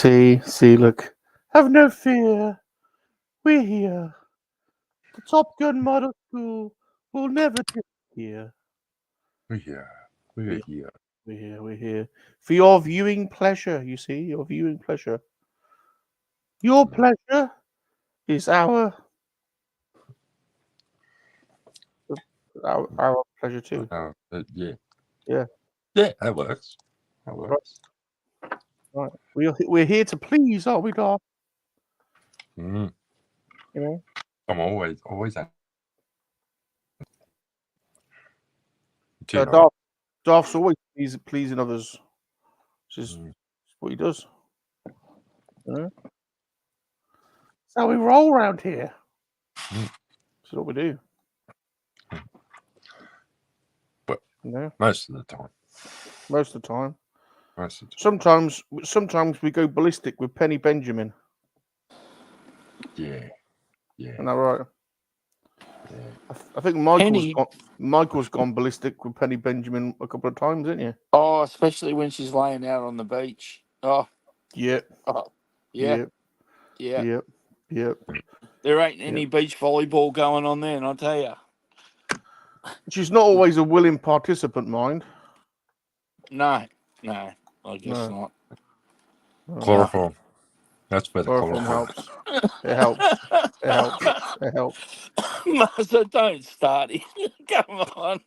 See, look. Have no fear. We're here. The Top Gun Model School will never disappear. We're here. We're here. We're here. For your viewing pleasure, you see, your viewing pleasure. Your pleasure is our pleasure too. Yeah. Yeah. Yeah, that works. That works. Right. We're here to please, aren't we, Darth? Mm. You know? I'm always Darth's always pleasing others. Which is what he does. You know? That's how we roll around here. That's what we do. But yeah. Most of the time. Sometimes we go ballistic with Penny Benjamin. Yeah. Isn't that right? Yeah. I think Michael's gone ballistic with Penny Benjamin a couple of times, isn't you? Oh, especially when she's laying out on the beach. Oh. Yep. Oh. Yeah. Yep. There ain't any beach volleyball going on there, and I'll tell you. She's not always a willing participant, mind. No, I guess not. Chloroform. That's where the chloroform helps. It helps. Master, don't start it. Come on.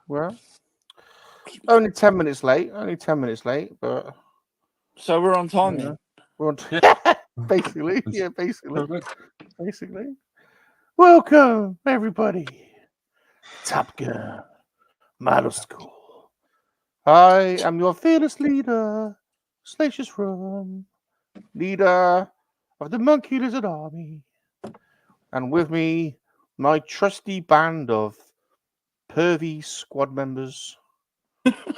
Well, only 10 minutes late. But so we're on time then. We're on basically. Welcome everybody, Top Gun Model School. I am your fearless leader, Salacious Rum, leader of the Monkey Lizard Army. And with me, my trusty band of pervy squad members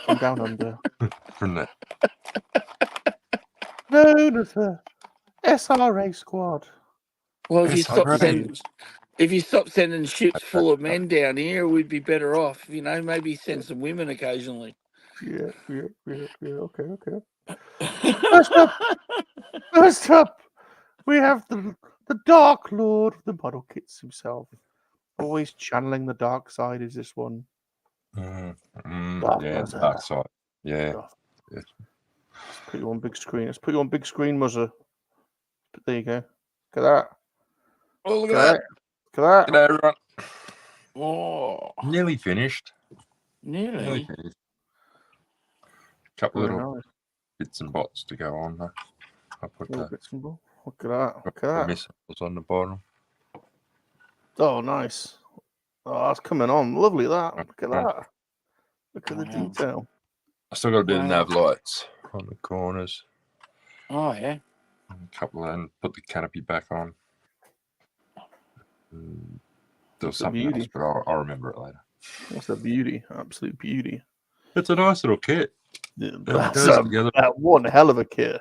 from down under. From the Known as the SRA squad. Well, if you Yes, stop alright. sending ships full of men down here, we'd be better off. You know, maybe send some women occasionally. Yeah. Okay. First up, we have the Dark Lord of the Model Kits himself. Always channeling the dark side is this one. yeah, Muzzer. the dark side. Yeah. Darth. Yes. Let's put you on big screen. Let's put you on big screen, Muzzer. There you go. Look at that. Oh, look Look at at that. that. Look at that. G'day, everyone. Oh, Nearly finished. nearly. finished. Couple Very little nice. bits and bots to go on. I put Little the bits and bobs. Look at that. Look at that. missiles on the bottom. Oh, nice. Oh, that's coming on. Lovely that. Look at that. Look at the Wow. detail. I still got to do the Wow. nav lights on the corners. Oh, yeah. A couple and put the canopy back on. There was It's a something beauty. else, but I'll remember it later. That's a beauty. Absolute beauty. It's a nice little kit. Yeah, It that's goes together. one hell of a kit.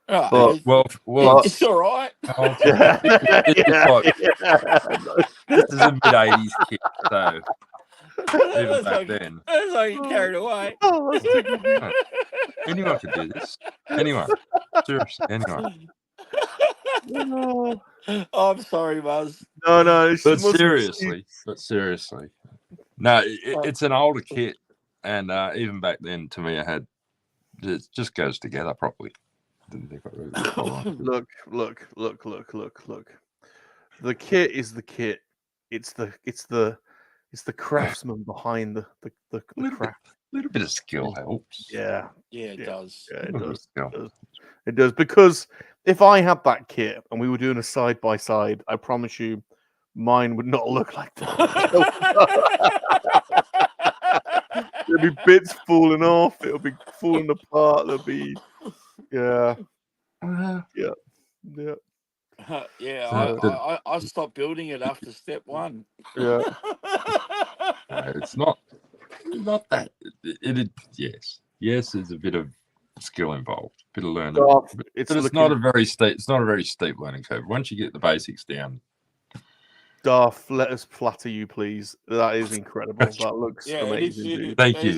Oh, But- it's all right. Yeah. This is a mid-80s kit, so even That's back like, then, that's like you carried away. Oh, that's tickling. anyone could do this. Anyone. Seriously, anyone. Oh. Oh, I'm sorry, Buzz. No, it's But seriously. No, it's an older kit, and even back then, to me, it just goes together properly. Didn't think it really Look. The kit is the kit. It's the craftsman behind the craft. A little bit of skill helps. Yeah, Yeah, it does. yeah, A it little bit of does. skill. It does, because if I had that kit and we were doing a side by side, I promise you, mine would not look like that. There'll be bits falling off. It'll be falling apart. There'll be, yeah. I stopped building it after step one. Yeah. It's not that. Yes, there's a bit of skill involved, a bit of learning. But it's not a very steep. It's not a very steep learning curve. Once you get the basics down. Darth, let us flatter you, please. That is incredible. That looks amazing, dude. Thank you. It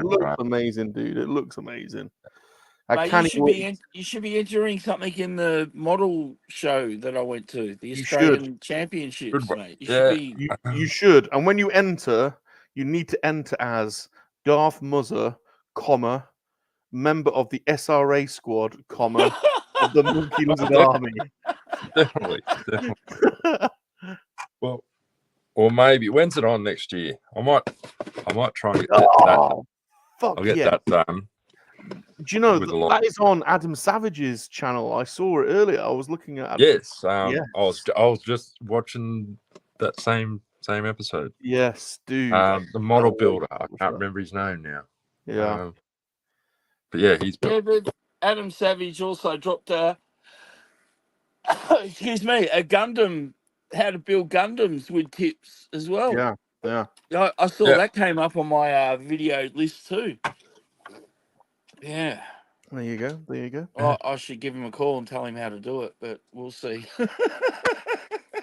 looks amazing, dude. It looks amazing. Mate, you should be entering something in the model show that I went to, the Australian Championships, mate. You should. And when you enter, you need to enter as Darth Muzzer, comma, member of the SRA squad, comma, of the MoNKey-LiZaRD army. Definitely. Well, or maybe when's it on next year? I might try and get that. Fuck I'll get that done. Do you know that is on Adam Savage's channel? I saw it earlier. I was looking at. Yes, I was just watching that same episode. Yes, dude. The model builder. I can't remember his name now. Yeah. But yeah, he's built. Yeah, but Adam Savage also dropped a Gundam, how to build Gundams with tips as well. Yeah. I saw that came up on my video list too. Yeah. There you go. I should give him a call and tell him how to do it, but we'll see.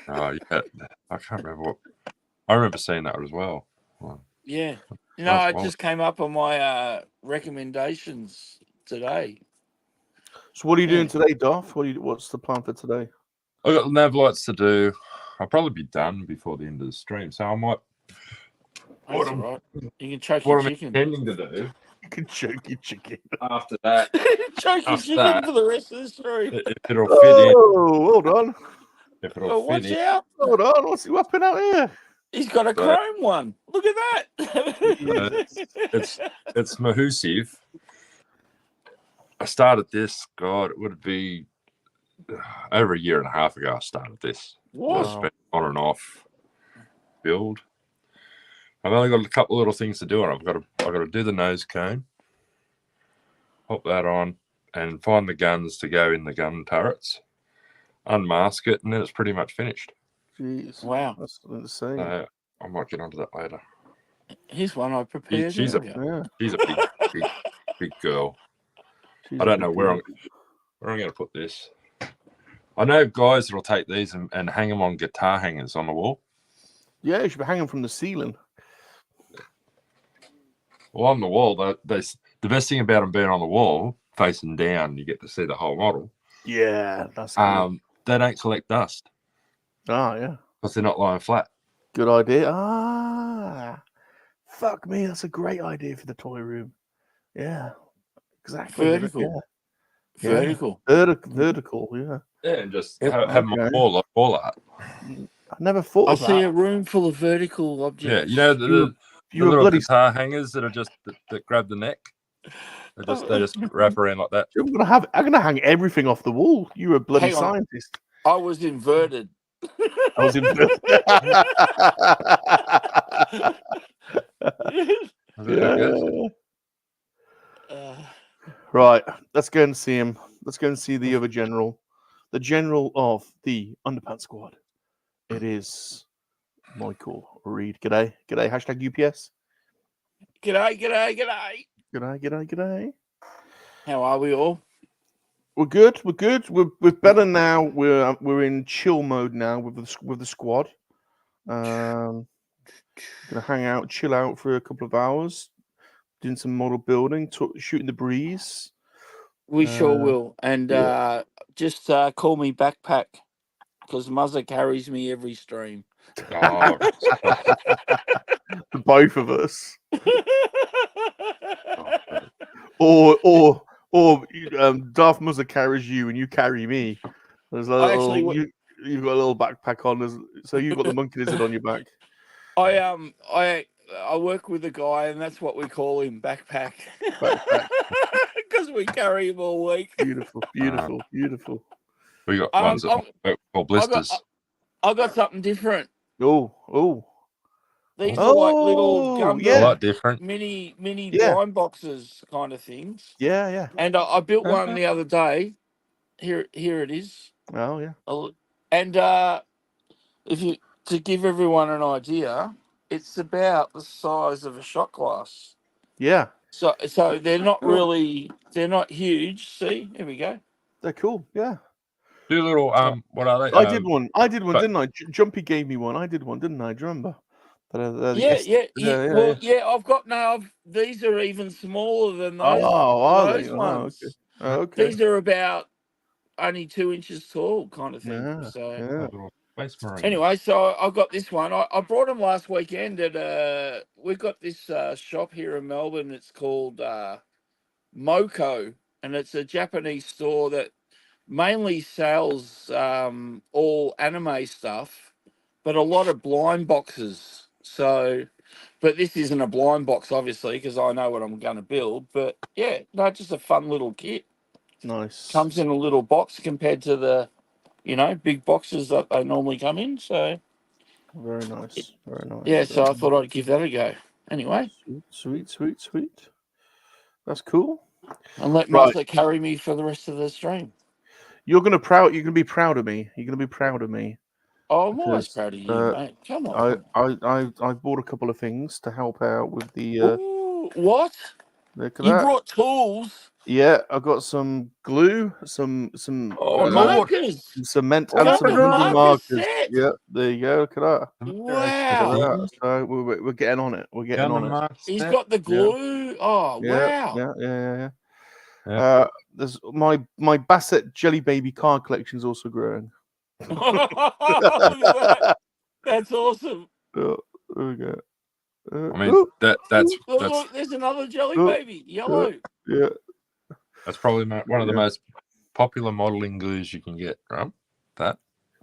Oh yeah, I can't remember what. I remember seeing that as well. Yeah, it just came up on my recommendations today. So what are you doing today, Darth? What's the plan for today? I've got nav lights to do. I'll probably be done before the end of the stream, so I might. That's all right. You can choke your chicken. What I'm intending to do. You can choke your chicken. After that. Choke your chicken for the rest of the stream. If it'll fit in. Oh, hold on. If it'll fit watch in. out. Hold on. What's he whopping out here? He's got a chrome one. Look at that. It's Mahusiv. I started this, God, it would be over a year and a half ago I started this. What? I spent on and off build. I've only got a couple of little things to do, and I've got to do the nose cone, pop that on, and find the guns to go in the gun turrets, unmask it, and then it's pretty much finished. Jeez. Wow. That's insane. I might get onto that later. Here's one I prepared. She's a big girl. I don't know where I'm going to put this. I know guys that'll take these and hang them on guitar hangers on the wall. Yeah, you should be hanging from the ceiling. Well, on the wall, the best thing about them being on the wall, facing down, you get to see the whole model. Yeah, that's cool. They don't collect dust. Oh, yeah. Because they're not lying flat. Good idea. Fuck me, that's a great idea for the toy room. Yeah, exactly. Vertical. Yeah. Vertical. Vertical, yeah. Yeah, and just have my wall art. I never thought of that. I see a room full of vertical objects. Yeah, you know the little bloody guitar hangers that are just that grab the neck. They just wrap around like that. I'm gonna hang everything off the wall. You're a bloody scientist. I was inverted. I was inverted. Right, let's go and see him. Let's go and see the other general, the general of the Underpants squad. It is Michael Reed. G'day. Hashtag UPS. G'day. How are we all? We're good. We're better now. We're in chill mode now with the squad. Gonna hang out, chill out for a couple of hours, doing some model building, shooting the breeze. We sure will. And just call me Backpack because Muzzer carries me every stream. Oh, the both of us. Or Darth Muzzer carries you and you carry me. There's a little, you've got a little backpack on, so you've got the monkey lizard on your back. I work with a guy, and that's what we call him, Backpack, because we carry him all week. Beautiful. We got ones that called blisters. I got something different. Oh. These are like little Gundam, a lot different. mini blind boxes kind of things. Yeah. And I built one the other day. Here it is. Oh yeah. And to give everyone an idea, it's about the size of a shot glass. Yeah. So they're not they're not huge. See, here we go. They're cool. Yeah. Do little what are they? I did one, didn't I? Jumpy gave me one. I did one, didn't I? Do you remember? Yeah. I've got these are even smaller than those. Those ones. Okay. These are about only 2 inches tall, kind of thing. Anyway, so I got this one. I brought them last weekend at we've got this shop here in Melbourne. It's called Moko, and it's a Japanese store that mainly sells all anime stuff, but a lot of blind boxes. So, but this isn't a blind box, obviously, because I know what I'm going to build. But yeah, no, just a fun little kit. Nice. Comes in a little box compared to the, big boxes that they normally come in. So very nice. Yeah, so I thought I'd give that a go. Anyway. Sweet. That's cool. And let Martha carry me for the rest of the stream. You're gonna be proud of me. You're gonna be proud of me. Oh, I'm always proud of you, mate. Come on. I bought a couple of things to help out with the. Ooh, what? You brought tools? Yeah, I got some glue, some markers, some cement, and some markers. Set. Yeah, there you go. Look at that. Wow. So we're getting on it. We're getting on it. He's got the glue. Yeah. Oh, wow. Yeah. There's my Bassett Jelly Baby card collection is also growing. That's awesome. There we go. I mean, that's look, there's another Jelly Baby, yellow. Yeah. That's probably one of the most popular modeling glues you can get, right? That.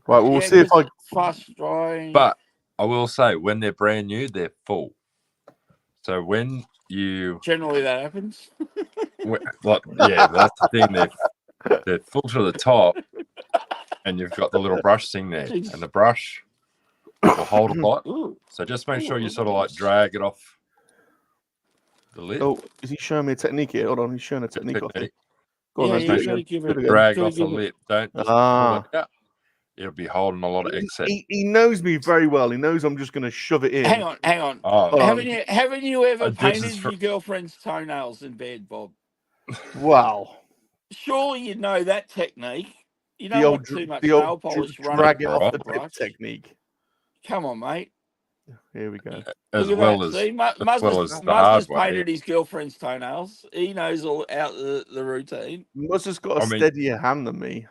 Right, we'll see if I fast drying. But I will say, when they're brand new, they're full. So when you generally that happens. That's the thing. They're full to the top, and you've got the little brush thing there, and the brush will hold a lot. So just make sure you sort of like drag it off the lid. Oh, is he showing me a technique here? Hold on, he's showing a technique off. Go on, drag off the lid. Don't just pull it out. it'll be holding a lot of excess. He knows me very well. He knows I'm just going to shove it in. Hang on. Oh, haven't you ever this is painted for- your girlfriend's toenails in bed, Bob? Wow. Surely you know that technique. You The don't old want too much the old nail polish drag it running off off the the tip brush. technique. Come on, mate. Here we go. as Look at well that. as See, the Muzz hard has way. painted his girlfriend's toenails. He knows all out the routine. Must has got a I mean- steadier hand than me.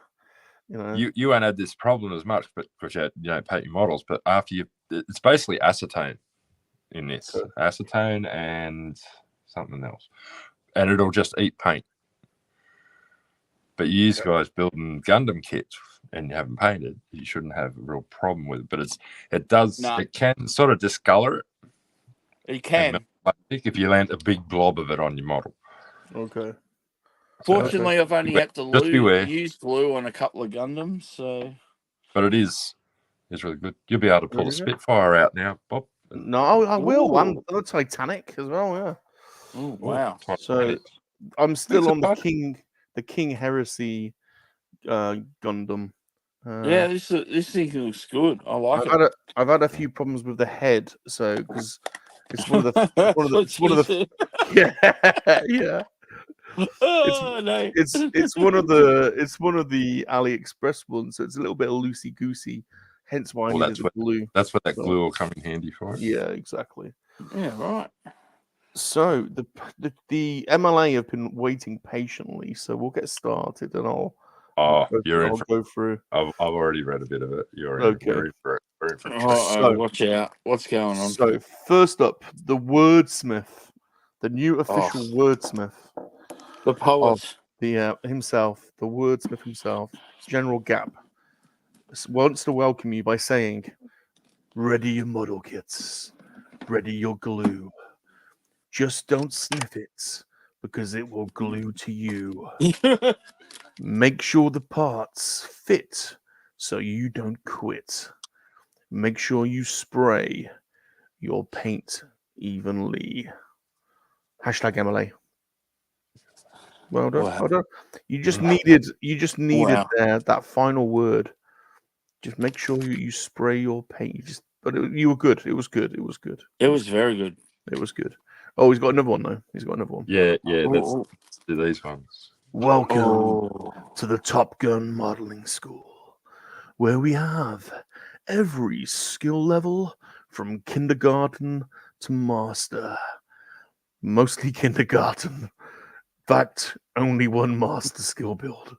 You know. You won't have this problem as much, but because you don't paint your models. But after it's basically acetone in this, acetone and something else, and it'll just eat paint. But you guys building Gundam kits and you haven't painted, you shouldn't have a real problem with it. But it can sort of discolor it. He can. If you land a big blob of it on your model. Okay. Fortunately, I've only had to beware. use glue on a couple of Gundams, so. But it's really good. You'll be able to pull the Spitfire out now, Bob. No, I will. And the Titanic as well. Yeah. Oh wow! So I'm still on the King Heresy Gundam. Yeah, this thing looks good. I like it. I've had a few problems with the head, so because it's one of the yeah. Oh, no. It's one of the AliExpress ones, so it's a little bit loosey goosey. Hence why I needed the glue. That's where that glue will come in handy for it. Yeah, exactly. Yeah, right. So the MLA have been waiting patiently, so we'll get started, and I'll go through. I've already read a bit of it. You're in for it. So watch out. What's going on? So first up, the wordsmith, the new official wordsmith. The poet. Himself, the wordsmith himself, General Gap, wants to welcome you by saying, ready your model kits, ready your glue. Just don't sniff it, because it will glue to you. Make sure the parts fit, so you don't quit. Make sure you spray your paint evenly. Hashtag MLA. Well done. Wow. Well done. You just needed that final word. Just make sure you spray your paint. You were good. It was good. It was good. It was very good. It was good. Oh, he's got another one though. He's got another one. Yeah. Let's do these ones. Welcome to the Top Gun Modeling School, where we have every skill level from kindergarten to master. Mostly kindergarten. In fact, only one master skill build.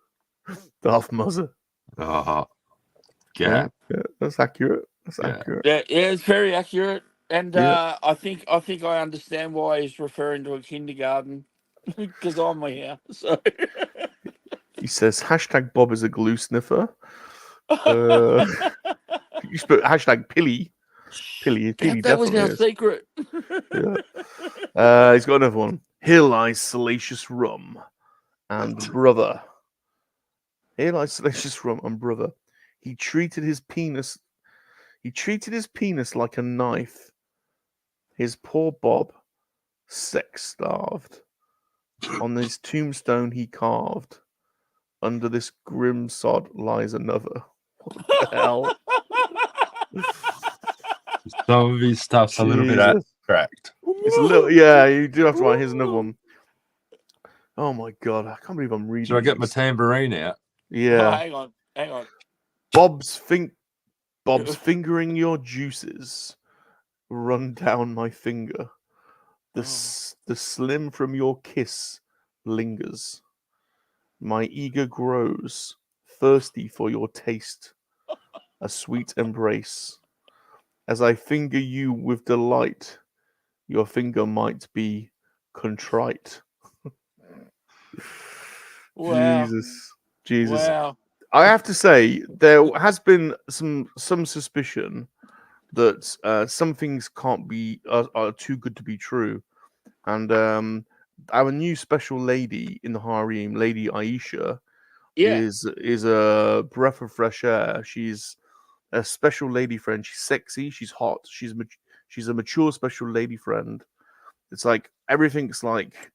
Darth Muzzer. Yeah, that's accurate. That's accurate. Yeah, it's very accurate. And I think I understand why he's referring to a kindergarten, because I'm here. So he says hashtag Bob is a glue sniffer. You spoke hashtag Pilly. That was our secret. He's got another one. Here lies Salacious Rum and brother. Here lies Salacious Rum and brother. He treated his penis like a knife. His poor Bob, sex-starved. On his tombstone he carved. Under this grim sod lies another. What the hell? Some of his stuff's a little bit abstract. It's a little, yeah. You do have to write. Here's another one. Oh my god, I can't believe I'm reading. Should I get my tambourine out? Yeah. Oh, hang on. Bob's fingering your juices. Run down my finger. The slim from your kiss lingers. My eager grows, thirsty for your taste. A sweet embrace. As I finger you with delight, your finger might be contrite. Wow. Jesus. Wow. I have to say, there has been some suspicion that some things can't be are too good to be true, and our new special lady in the harem, Lady Aisha, is a breath of fresh air. She's a special lady friend. She's sexy. She's hot. She's a mature special lady friend. It's like everything's like,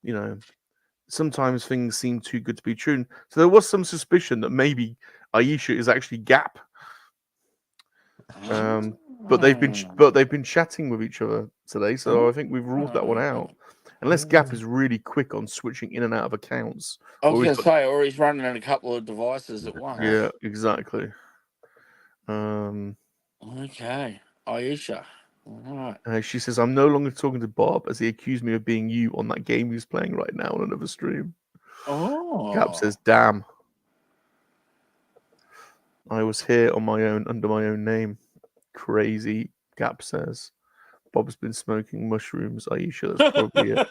you know, sometimes things seem too good to be true. So there was some suspicion that maybe Aisha is actually Gap. But they've been chatting with each other today, so I think we've ruled that one out. Unless Gap is really quick on switching in and out of accounts. I was going to say, or he's running a couple of devices at once. Yeah, exactly. Okay, Aisha. All right. She says, "I'm no longer talking to Bob as he accused me of being you on that game he's playing right now on another stream." Oh. Gap says, "Damn. I was here on my own, under my own name. Crazy," Gap says. "Bob's been smoking mushrooms, Aisha. That's probably it."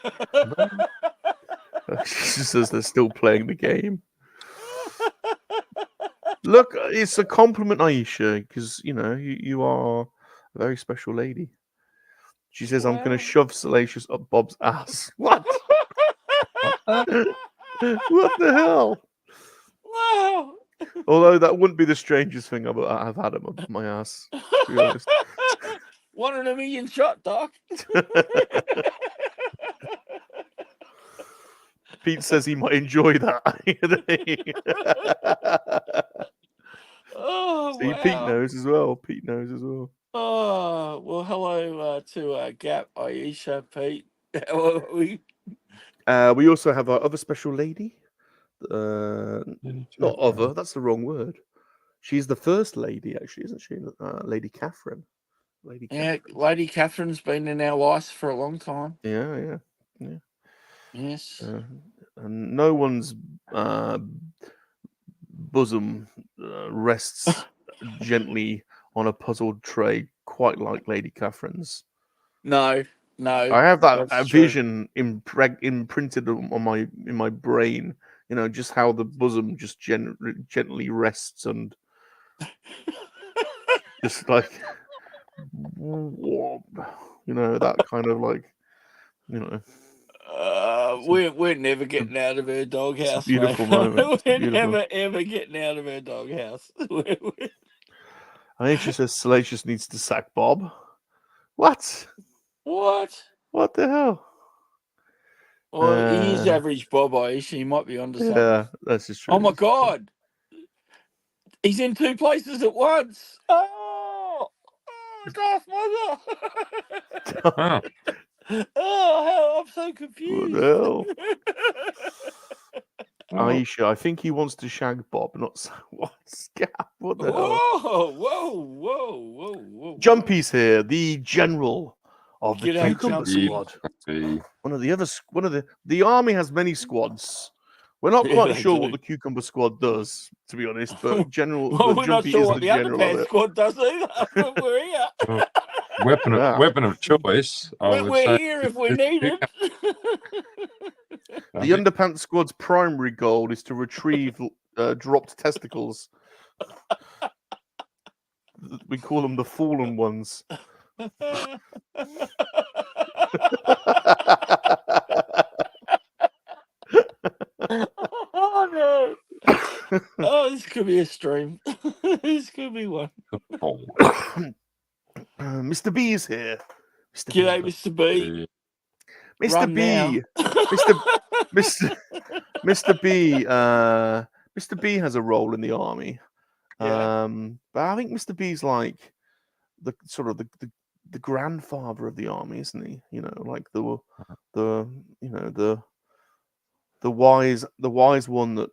She says they're still playing the game. Look, it's a compliment, Aisha, because, you know, you are a very special lady. She says, "I'm going to shove Salacious up Bob's ass." What? What the hell? Wow. Although that wouldn't be the strangest thing I've had him up my ass, to be honest. 1 in a million shot, Doc. Pete says he might enjoy that. Oh, See, wow. Pete knows as well. Pete knows as well. Oh, well, hello to Gap, Aisha, Pete. How are we? We also have our other special lady. Not other, that's the wrong word. She's the first lady, actually, isn't she? Lady Catherine. Yeah, Lady Catherine's been in our lives for a long time. Yeah. Yes. And no one's bosom rests gently on a puzzled tray quite like Lady Catherine's. No. I have that vision imprinted on in my brain. You know, just how the bosom just gently rests and just like, you know, that kind of like, you know. We're never getting out of her doghouse. It's a beautiful moment. We're never ever getting out of her doghouse. Aisha says Salacious needs to sack Bob. What? What the hell? Well, he is average Bob, Aisha. He might be onto something. Yeah, that's just true. Oh my God, he's in 2 places at once. Oh, Darth Mother. Oh, hell, I'm so confused. What the hell? Aisha, I think he wants to shag Bob, not what? What the hell? Whoa. Jumpy's here, the general of the Cucumber Squad. One of the army has many squads. We're not quite sure what the Cucumber Squad does, to be honest, but we're not sure what the Underpants Squad does either. But we're here. Weapon of choice. We're here if we need it. The Underpants Squad's primary goal is to retrieve dropped testicles. We call them the fallen ones. Oh no! Oh, this could be a stream. This could be one. Mr. B is here. G'day, Mr. B. Mr. B. Mr. B. Mr. B has a role in the army. Yeah. But I think Mr. B's like the sort of the grandfather of the army, isn't he? You know, like the wise one that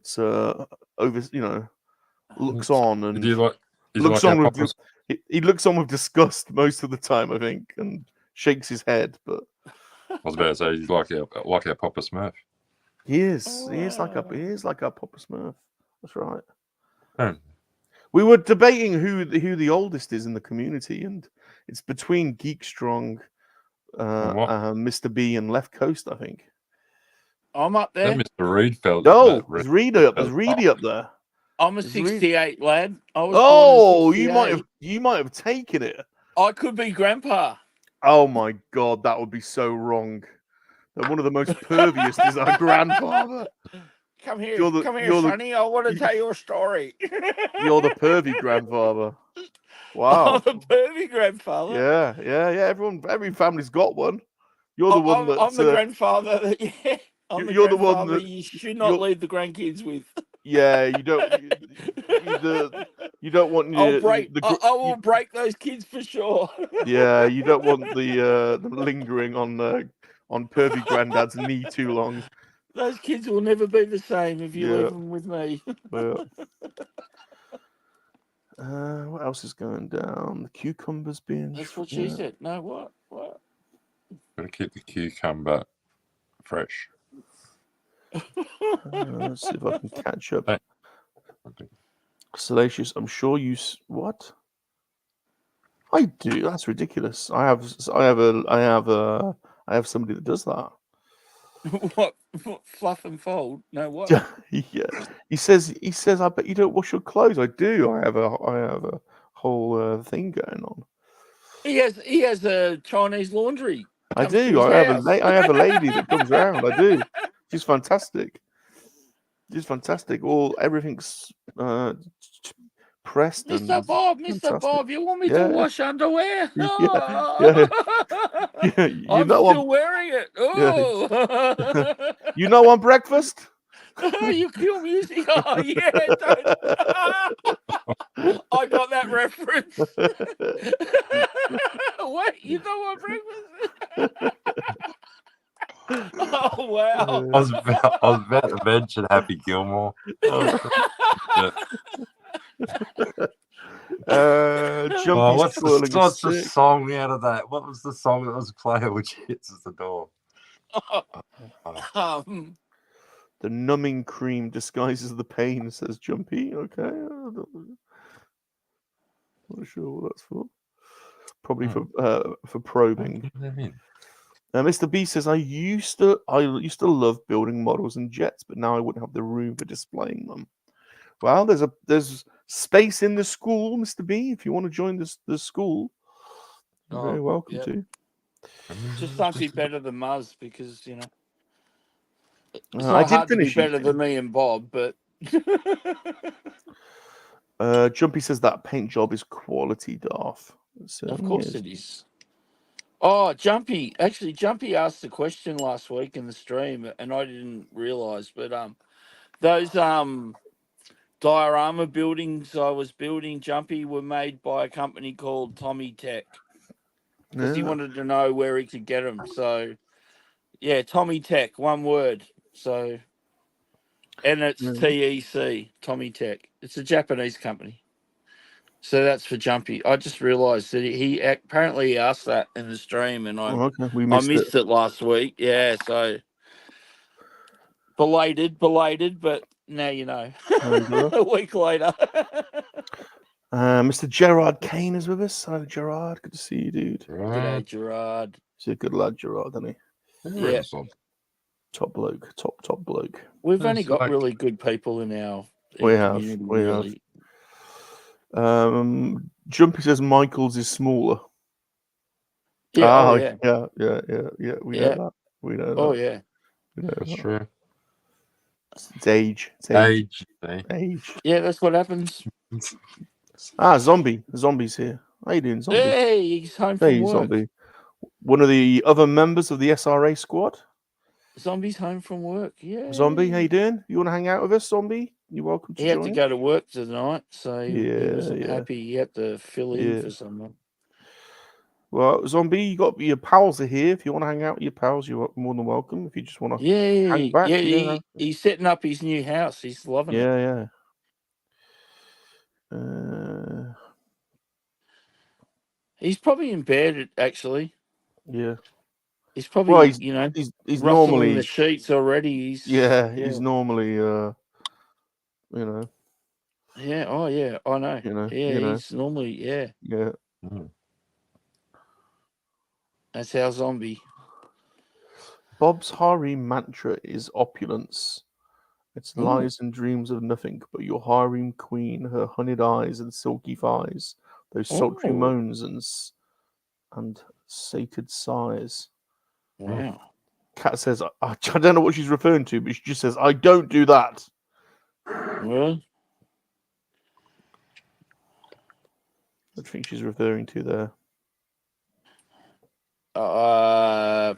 looks on and he looks on with disgust most of the time, I think, and shakes his head. But I was about to say he's like our Papa Smurf. He is. He is like our Papa Smurf. That's right. Oh. We were debating who the oldest is in the community, and it's between Geek Strong, Mr. B, and Left Coast, I think. I'm up there. Mr. Reed felt. No, there's Reedy up there. I'm a 68 lad. You might have taken it. I could be Grandpa. Oh my God, that would be so wrong. That one of the most perviest is our grandfather. Come here, Sonny. I want to tell you a story. You're the pervy grandfather. Wow. I'm the pervy grandfather. Yeah. Every family's got one. You're the one that. I'm the grandfather. I'm you're the one that you should not leave the grandkids with. Yeah, you don't. You don't want I will break those kids for sure. Yeah, you don't want them lingering on pervy granddad's knee too long. Those kids will never be the same if you leave them with me. Yeah. What else is going down? The cucumbers being. That's what she said. No, what? What? Gotta keep the cucumber fresh. Let's see if I can catch up. Hey. Salacious, I'm sure you. What? I do. That's ridiculous. I have somebody that does that. What? Fluff and fold? No, what? Yeah. He says. I bet you don't wash your clothes. I do. I have a whole thing going on. He has a Chinese laundry. I do. I have a lady that comes around. I do. She's fantastic. All everything's pressed. Mr. Bob, you want me to wash underwear? Yeah. I'm still wearing it. Oh. You know, on breakfast. You kill music. Oh yeah. I got that reference. Wait, you know what breakfast? Oh wow! I was about to mention Happy Gilmore. What's the song out of that? What was the song that was playing when she hits the door? The numbing cream disguises the pain, says Jumpy. Okay, not sure what that's for. Probably for probing. Mr. B says, I used to love building models and jets, but now I wouldn't have the room for displaying them. Well, there's space in the school, Mr. B. If you want to join the school, you're very welcome to. Just don't be better than Muzz, because you know it's not I did hard to be finish better than me and Bob, but. Jumpy says that paint job is quality, Darth. Of course it is. Oh, Jumpy asked the question last week in the stream, and I didn't realise, but those diorama buildings I was building, Jumpy, were made by a company called Tommy Tech, because he wanted to know where he could get them. So, yeah, Tommy Tech, one word. So, and it's TEC, Tommy Tech. It's a Japanese company. So that's for Jumpy. I just realised that he apparently asked that in the stream, and I missed it last week. Yeah, so belated, but now you know. A week later. Mr. Gerard Kane is with us. Hello, Gerard. Good to see you, dude. G'day, Gerard. He's a good lad, Gerard, isn't he? Yeah. Top bloke. Top bloke. We've only got really good people in our community. We have. Jumpy says Michael's is smaller. Yeah. Yeah. We know that. We know that. Oh yeah. That's true. It's age. Age. Yeah, that's what happens. Zombie's here. How you doing, Zombie? Hey, he's home from work. Zombie. One of the other members of the SRA squad. Zombie's home from work. Yeah. Zombie, how you doing? You want to hang out with us, Zombie? You're welcome to join. He had to go to work tonight, so he wasn't happy. He had to fill in for someone. Well, Zombie, you got your pals are here. If you want to hang out with your pals, you're more than welcome. If you just want to hang back. Yeah, he's setting up his new house. He's loving it. Yeah. He's probably in bed, actually. Yeah. He's probably, he's normally in the sheets already. He's normally, Yeah. Oh, yeah. I know. He's normally, Yeah. That's our Zombie. Bob's harem mantra is opulence. It's lies and dreams of nothing but your harem queen, her honeyed eyes and silky thighs, those sultry moans and sated sighs. Wow. Kat says, I don't know what she's referring to, but she just says, I don't do that. Well, I think she's referring to there. I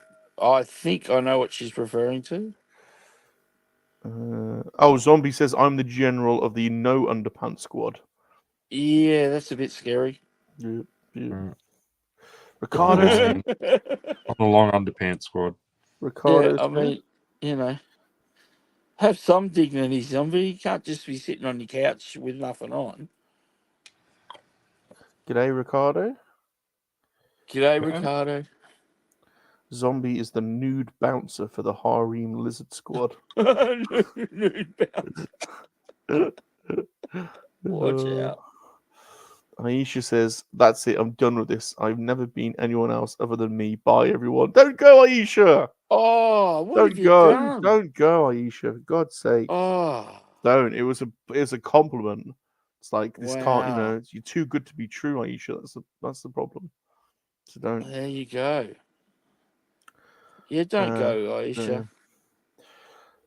think I know what she's referring to. Oh, Zombie says I'm the general of the no underpants squad. Yeah, that's a bit scary. Yeah. Mm. Ricardo's On the long underpants squad. Ricardo's I mean, have some dignity, Zombie. You can't just be sitting on your couch with nothing on. G'day, Ricardo. G'day, Ricardo. Zombie is the nude bouncer for the harem lizard squad. Nude bouncer. Watch out. Aisha says, that's it, I'm done with this. I've never been anyone else other than me. Bye, everyone. Don't go, Aisha! Oh, what Don't have you go. done? Don't go, Aisha. For God's sake. Oh. Don't. It was a compliment. It's like, this can't, Wow. you're too good to be true, Aisha. That's the problem. So don't. There you go. Yeah, don't go, Aisha.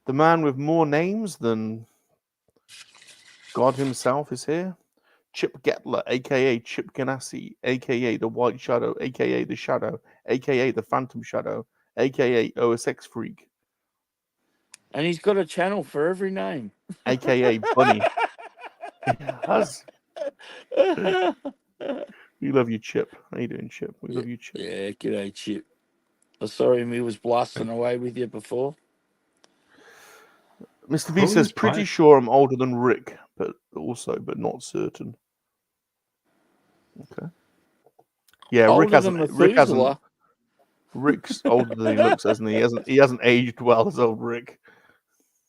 The man with more names than God himself is here. Chip Getler, aka Chip Ganassi, aka the White Shadow, aka the Shadow, aka the Phantom Shadow, aka OSX Freak, And he's got a channel for every name, aka Bunny. Yes. We love you, Chip. How you doing, Chip? We love you, Chip. Yeah, g'day, Chip. I saw him. He was blasting away with you before. Mr. V says, pretty sure I'm older than Rick, but not certain. Okay. Yeah, older Rick hasn't. Rick's older than he looks, hasn't he? He hasn't aged well as old Rick.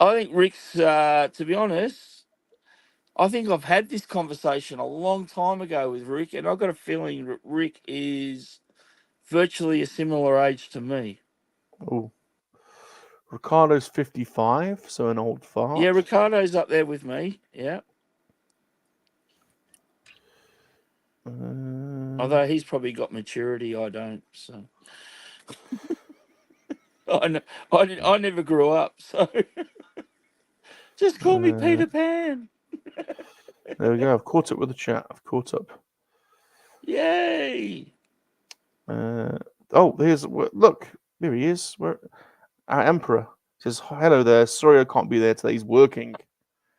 I think Rick's. To be honest, I think I've had this conversation a long time ago with Rick, and I've got a feeling that Rick is virtually a similar age to me. Oh. Ricardo's 55, so an old fart. Yeah, Ricardo's up there with me. Yeah. Although he's probably got maturity, I don't. So I never grew up, so just call me Peter Pan. There we go. I've caught up with the chat. I've caught up. Yay! Look, here he is. Our Emperor says, hello there. Sorry I can't be there today. He's working.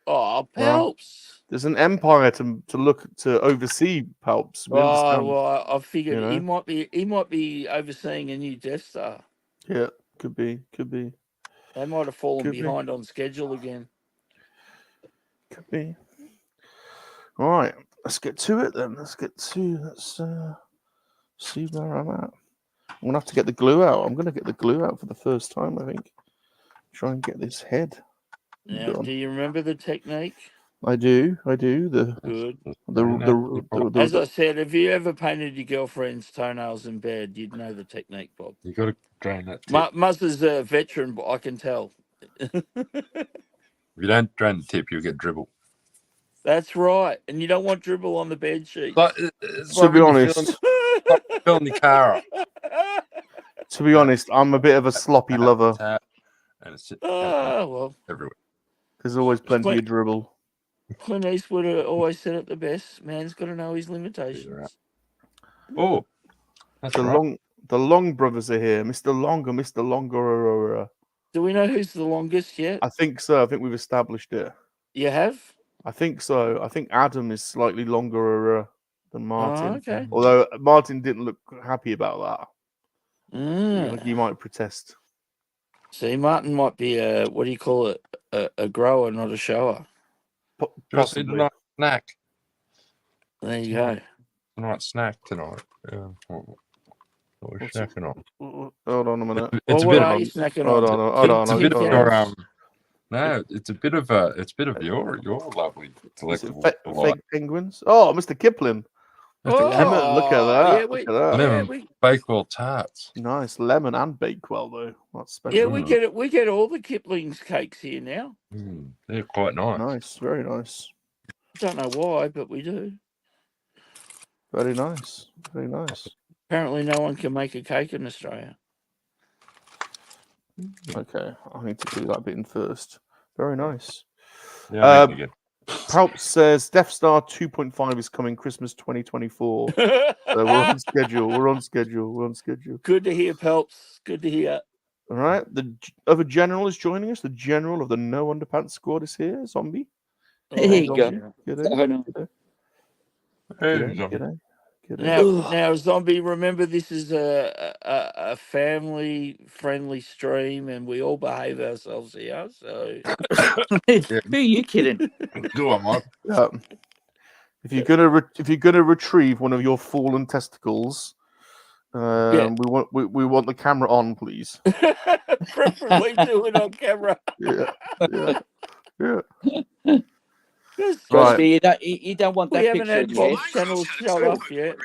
Oh, Palps. There's an empire to oversee, Palps. Well, I figured he might be overseeing a new Death Star. Yeah, could be. They might have fallen behind on schedule again. Could be. All right, let's get to it then. Let's see where I'm at. I'm gonna have to get the glue out. I'm gonna get the glue out for the first time, I think. Try and get this head. Now, do you remember the technique? I do. Good. As I said, if you ever painted your girlfriend's toenails in bed, you'd know the technique, Bob. You got to drain that tip. Muzz is a veteran, but I can tell. If you don't drain the tip, you'll get dribble. That's right, and you don't want dribble on the bed sheet. To be honest, filling the car up. To be honest, I'm a bit of a sloppy lover. And it's well, everywhere. There's always plenty of dribble. Clint Eastwood always said it the best. Man's got to know his limitations. Oh, that's right. The Long brothers are here. Mr. Longer, Mr. Longer. Do we know who's the longest yet? I think so. I think we've established it. You have? I think so. I think Adam is slightly longer than Martin. Oh, okay. Although Martin didn't look happy about that. He might protest. See, Martin might be what do you call it? A grower, not a shower. Possibly. Nice snack. There you go. Nice snack tonight. Yeah. What we're snacking on. Hold on a minute. What are you snacking on? Hold on. It's a bit of your no, it's a bit of your lovely delectable fake penguins. Oh, Mr. Kipling. Lemon. Look at that. Lemon Bakewell tarts. Nice lemon and Bakewell though. That's special. Yeah, we get it. We get all the Kipling's cakes here now. They're quite nice. Nice, very nice. Don't know why, but we do. Very nice. Apparently, no one can make a cake in Australia. Okay, I need to do that bit in first. Very nice. Yeah, Palps says Death Star 2.5 is coming Christmas 2024. So we're on schedule. Good to hear, Palps. Good to hear. All right. The other general is joining us. The general of the No Underpants squad is here. Zombie. There you go. Now, Zombie, remember this is a family-friendly stream, and we all behave ourselves here. So, who are you kidding? Go on, Mike. If you're gonna retrieve one of your fallen testicles, we want the camera on, please. Preferably do it on camera. Yeah. Trust me, you don't want that we haven't picture had in your Bob's head. channel shut off yet.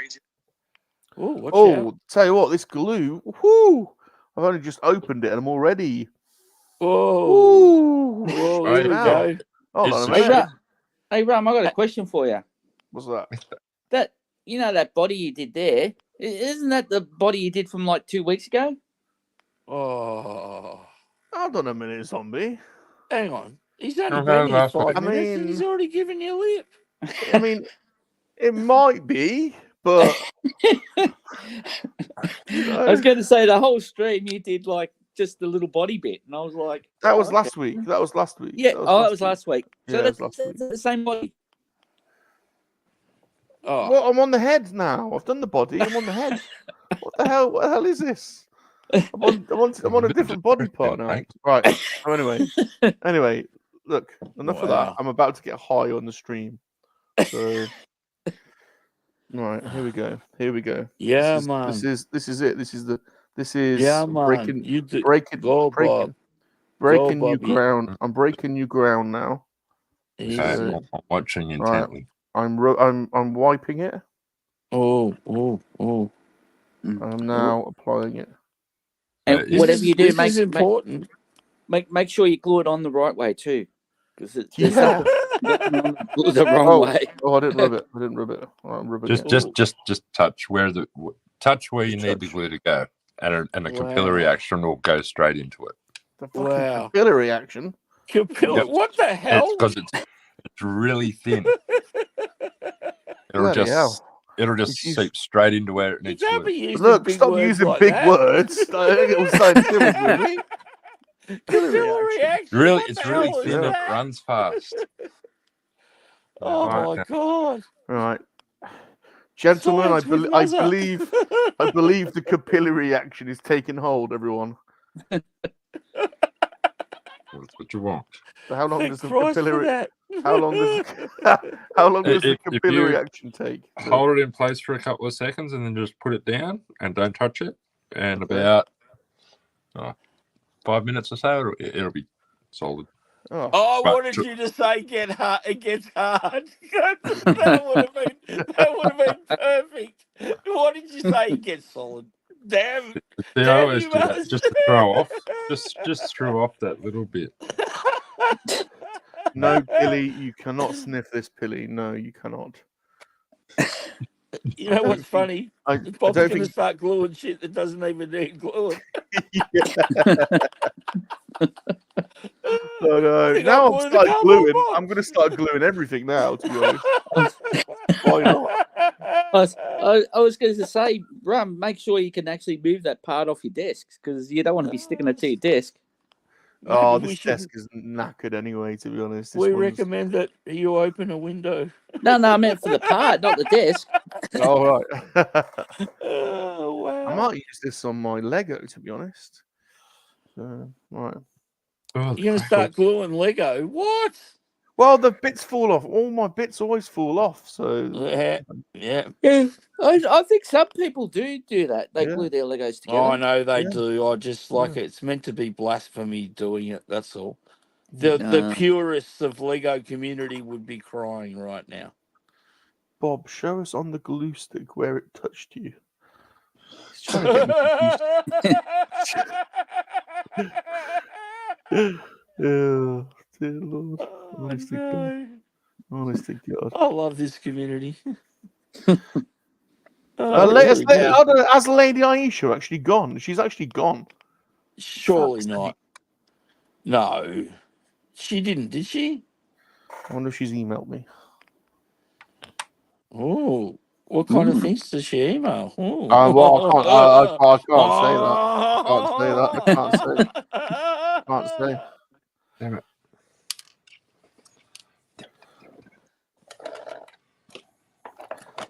Oh, watch out. Tell you what, this glue. Whoo! I've only just opened it and I'm already. Whoa! Here we go. Hold on a minute. Hey, Rum, I got a question for you. What's that? That body you did there, isn't that the body you did from like 2 weeks ago? Oh. Hold on a minute, Zombie. Hang on. He's only been here 5 minutes and mean, he's already given you a lip. I mean, it might be, but... I was going to say the whole stream you did like just the little body bit, and I was like... That was last week. That was last week. Yeah, that was last week. So yeah, that's the same body. Oh. Well, I'm on the head now. I've done the body. I'm on the head. What the hell? What the hell is this? I'm on a different body part now. Right. So anyway, look. Enough of that. I'm about to get high on the stream. So, right. Here we go. Yeah, man. This is it. This is breaking new ground. I'm breaking new ground now. I'm watching intently. Right. I'm wiping it. Oh. I'm now applying it. And whatever you do, this is important. Make sure you glue it on the right way too, because it's the wrong way. Oh, I didn't rub it. I'm rubbing it. Just touch where you need the glue to go, and the capillary action will go straight into it. The fucking capillary action. Capillary? What the hell? Because it's really thin. It'll just seep straight into where it needs to. Look, stop using big words. It was so different with me. Capillary action. It's really thin. It runs fast. Oh my god! Right, gentlemen, I believe the capillary action is taking hold. Everyone. That's what you want. So how long does the capillary? How long does the capillary action take? Hold it in place for a couple of seconds and then just put it down and don't touch it. And about 5 minutes or so, it'll be solid. Oh, I wanted you to say get hard. It gets hard. that would have been perfect. Why did you say it gets solid? Damn. I always do that just to throw off. Just throw off that little bit. No, Billy, you cannot sniff this pilly. No, you cannot. You know what's funny? Bob's going to start gluing shit that doesn't even need gluing. Now I'm starting gluing. I'm going to start gluing everything now, to be honest. Why not? I was going to say, Rum, make sure you can actually move that part off your desk, because you don't want to be sticking it to your desk. Oh, this desk is knackered anyway, to be honest. We recommend that you open a window. No, I meant for the part, not the desk. Oh, right. Oh, wow. I might use this on my Lego, to be honest. Right. You're going to start gluing Lego? What? Well, the bits fall off. All my bits always fall off. So yeah. I think some people do that. They glue their Legos together. Oh, I know they do. I just like it. It's meant to be blasphemy doing it. That's all. The purists of Lego community would be crying right now. Bob, show us on the glue stick where it touched you. He's trying to get me confused. Dear Lord. Honestly, God. Honestly, God. I love this community. Has Lady Aisha actually gone? She's actually gone. Surely not. No. She didn't, did she? I wonder if she's emailed me. Oh. What kind of things does she email? Ooh. Well, I can't say that. I can't say that. I can't say. Damn it.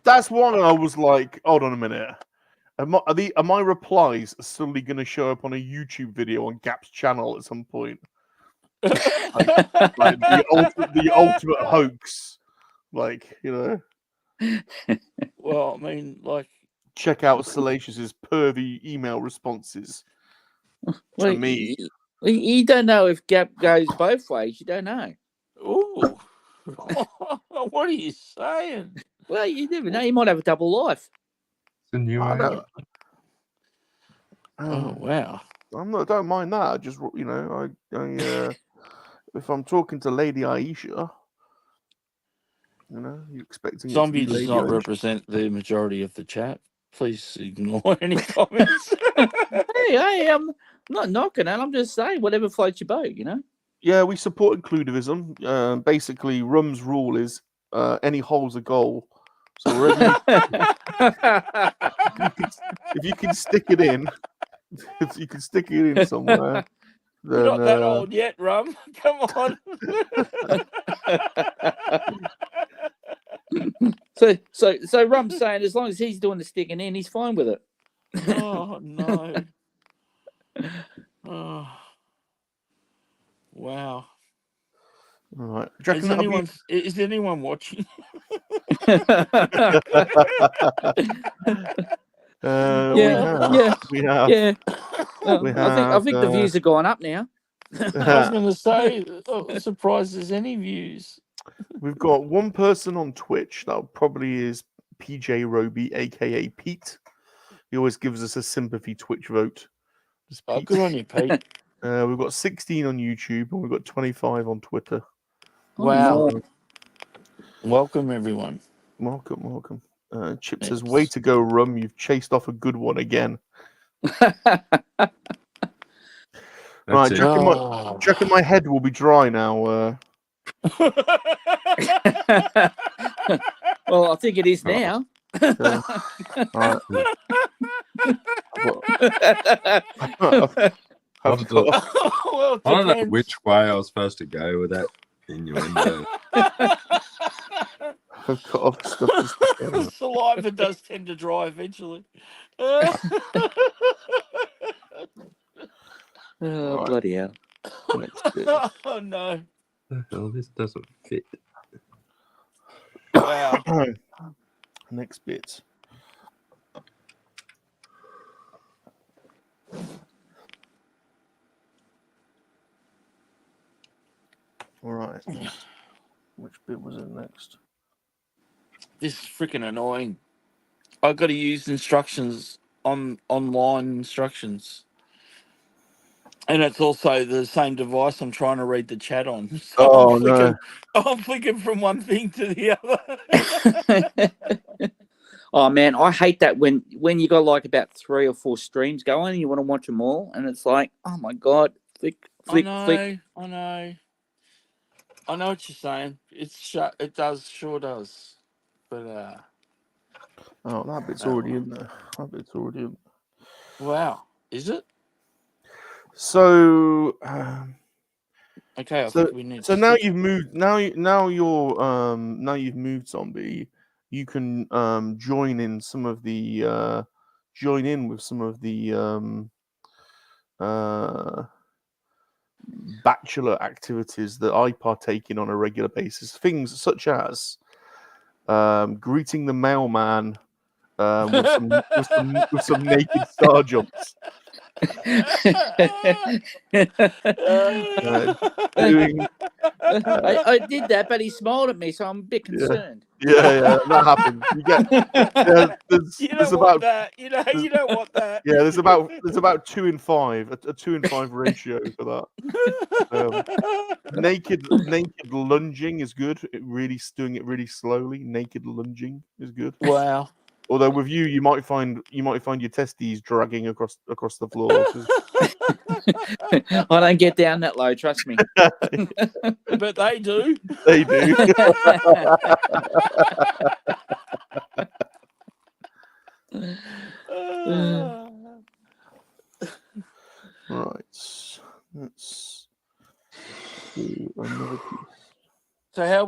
That's one I was like, hold on a minute. Are my replies suddenly going to show up on a YouTube video on Gap's channel at some point? like the ultimate hoax. Like, you know. Well, I mean, like, check out Salacious's pervy email responses to me. You don't know if Gap goes both ways. You don't know. Ooh. What are you saying? Well, you never know. You might have a double life. It's a new Oh wow! Don't mind that. I just, you know, I if I'm talking to Lady Aisha, you know, you expecting Zombie it to be does Lady not Aisha. represent the majority of the chat. Please ignore any comments. Hey, I'm not knocking it. I'm just saying whatever floats your boat. You know. Yeah, we support inclusivism. Basically, Rum's rule is any hole's a goal. So wherever if you can stick it in, if you can stick it in somewhere, then You're not that old yet, Rum. Come on. So Rum's saying as long as he's doing the sticking in, he's fine with it. Oh no. Oh. Wow. All right. Is anyone watching? We have. I think the views have gone up now. I was going to say, I'm surprised there's any views. We've got one person on Twitch that probably is PJ Roby, aka Pete. He always gives us a sympathy Twitch vote. Oh, good on you, Pete. We've got 16 on YouTube and we've got 25 on Twitter. Wow. Welcome, everyone. Welcome. Chip says, way to go, Rum. You've chased off a good one again. Right, checking my head will be dry now. Well, I think it is now. Right. I don't know which way I was supposed to go with that innuendo. Saliva does tend to dry eventually. Oh, bloody hell. Oh, no. Oh, this doesn't fit. Wow. Next bit. All right. Which bit was it next? This is freaking annoying. I've got to use instructions online instructions. And it's also the same device I'm trying to read the chat on. So I'm flicking from one thing to the other. Oh man, I hate that when you got like about 3 or 4 streams going and you want to watch them all, and it's like, oh my god, flick. I know. I know what you're saying. It sure does. But that bit's already in there. Wow, is it? So okay, I think we need. So now you've moved. Now you've moved, Zombie. You can join in with some of the bachelor activities that I partake in on a regular basis. Things such as greeting the mailman with some naked star jumps. I did that, but he smiled at me, so I'm a bit concerned. Yeah, that happens. You get you don't want that. You don't want that. Yeah, there's about 2 in 5, a 2 in 5 ratio for that. Naked lunging is good. Doing it really slowly. Naked lunging is good. Wow. Although with you might find your testes dragging across the floor. I don't get down that low, trust me. But they do. They do.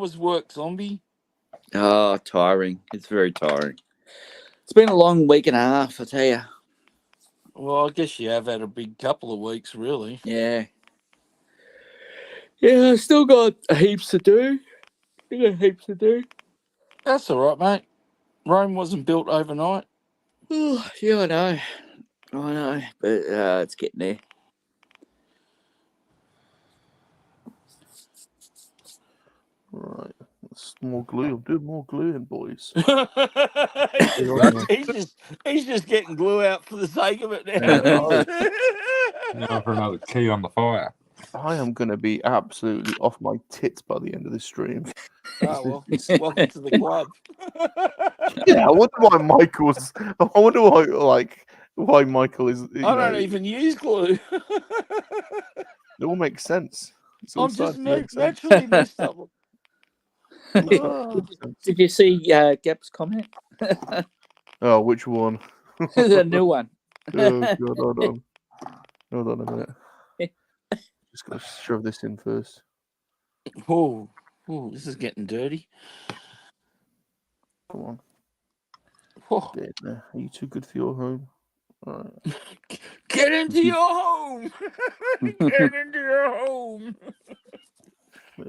was work, zombie? Oh, tiring. It's very tiring. It's been a long week and a half, I tell you. Well, I guess you have had a big couple of weeks, really. Yeah. Yeah, I still got heaps to do. That's all right, mate. Rome wasn't built overnight. Oh, yeah, I know. But it's getting there. Right. That's more glue. I'm doing more gluing, boys. he's just getting glue out for the sake of it now for another key on the fire. I am going to be absolutely off my tits by the end of this stream. Oh, well, welcome to the club. Yeah, I wonder why Michael's. I wonder why Michael is. I don't even use glue. It all makes sense. I'm just naturally messed up. Did you see Gap's comment? Oh, which one? The new one. Oh God, hold on a minute. Just gonna shove this in first. Oh, this is getting dirty. Come on. Oh. Are you too good for your home? All right. Get into your home. Get into your home.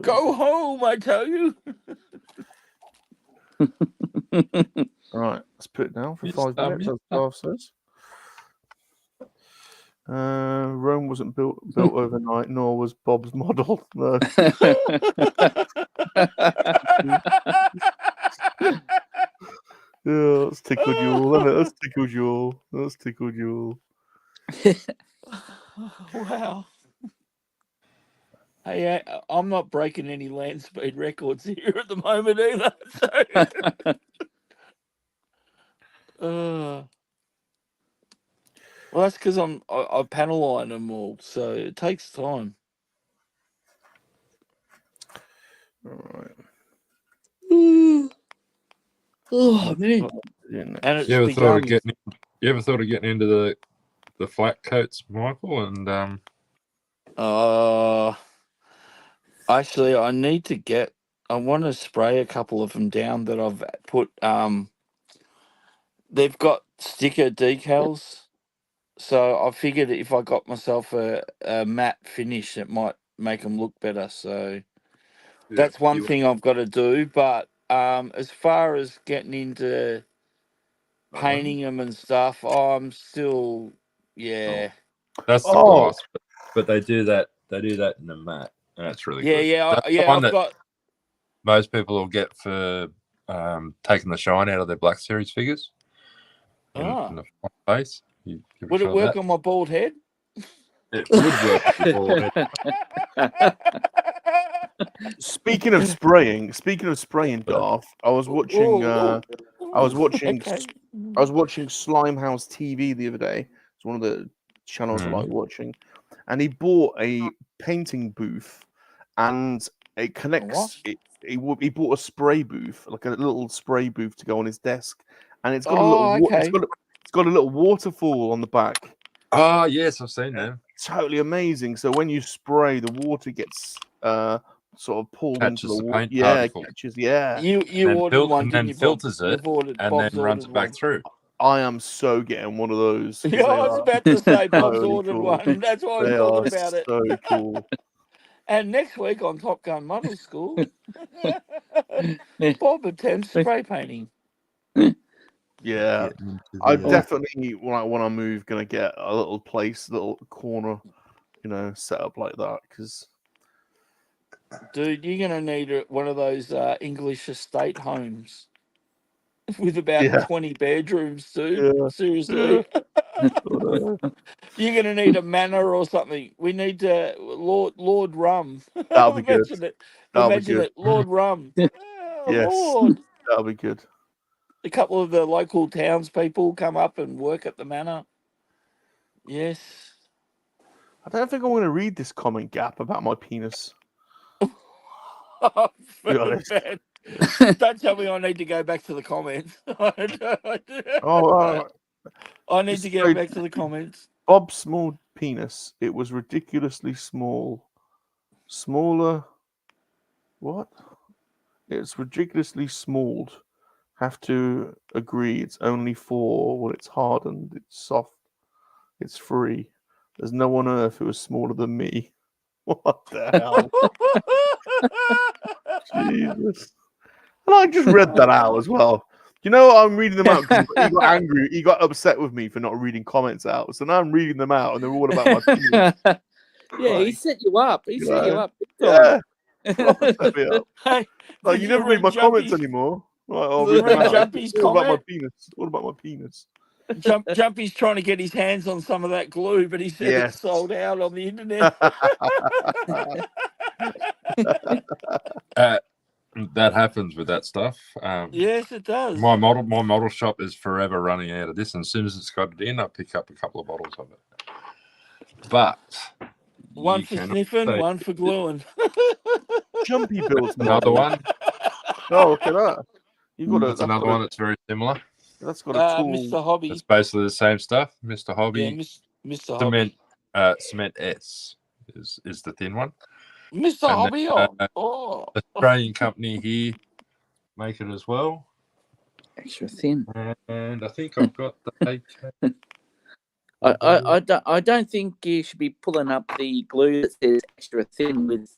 Go home, I tell you. All right, let's put it down for 5 minutes. As Garth says. Rome wasn't built overnight, nor was Bob's model. No. Yeah, that's tickled you all, isn't it? That's tickled you all. Wow. Hey, I'm not breaking any land speed records here at the moment either. So. Well, that's because I panel line them all, so it takes time. All right. Oh man! And it's You ever thought of getting into the flat coats, Michael? And actually, I need to get. I want to spray a couple of them down that I've put. They've got sticker decals, so I figured if I got myself a matte finish, it might make them look better. So that's one thing I've got to do. But as far as getting into painting them and stuff, I'm still, yeah. That's the gloss, but they do that. They do that in the matte, and that's really good. I've got. Most people will get for taking the shine out of their Black Series figures in the front face. Would it work on my bald head? It would work on your bald head. Speaking of spraying, Darth, I was watching. I was watching Slimehouse TV the other day. It's one of the channels I like watching, and he bought a painting booth, and it connects. He bought a spray booth, like a little spray booth to go on his desk, and it's got a little. It's got a little waterfall on the back. Oh yes, I've seen that. Totally amazing. So when you spray, the water gets sort of pulled into the water. Yeah, catches. Yeah. You ordered one, and then filters it, and then runs it back through. I am so getting one of those. Yeah, I was about to say Bob's ordered one. That's why I'm talking about it. So cool. And next week on Top Gun Model School, Bob attempts spray painting. Yeah, I definitely when I move, gonna get a little corner, set up like that because. Dude, you're gonna need one of those English estate homes with about 20 bedrooms, dude. Yeah. Seriously. You're gonna need a manor or something. We need Lord Rum. That'll be good. Imagine it, Lord Rum. Yes, Lord. That'll be good. A couple of the local townspeople come up and work at the manor. Yes. I don't think I'm going to read this comment, Gap, about my penis. Oh, don't tell me I need to go back to the comments. I need to get back to the comments. Bob's small penis. It was ridiculously small. Smaller. What? It's ridiculously small. Have to agree. It's only 4. When it's hardened, it's soft. It's free. There's no one on earth who is smaller than me. What the hell? Jesus. And I just read that out as well. You know, I'm reading them out because he got angry. He got upset with me for not reading comments out. So now I'm reading them out, and they're all about my penis. Yeah, he set you up. He set you up. Yeah. Proper set me up. Hey, Like, you never read my comments anymore. Like, I'll read them out. Jumpy's All about my comment? penis. All about my penis. Jumpy's trying to get his hands on some of that glue, but he said it's sold out on the internet. That happens with that stuff. Yes, it does. My model shop is forever running out of this, and as soon as it's got it in, I pick up a couple of bottles of it. But one for sniffing, one for gluing. Jumpy builds another one. Oh, look at that! You got that's another one that's very similar. That's got a tool. Mr. Hobby. It's basically the same stuff. Mr. Hobby. Yeah, Mr. Hobby. Cement S is the thin one. Mr. Hobby. Australian company here make it as well. Extra thin. And I think I've got the I don't think you should be pulling up the glue that says extra thin with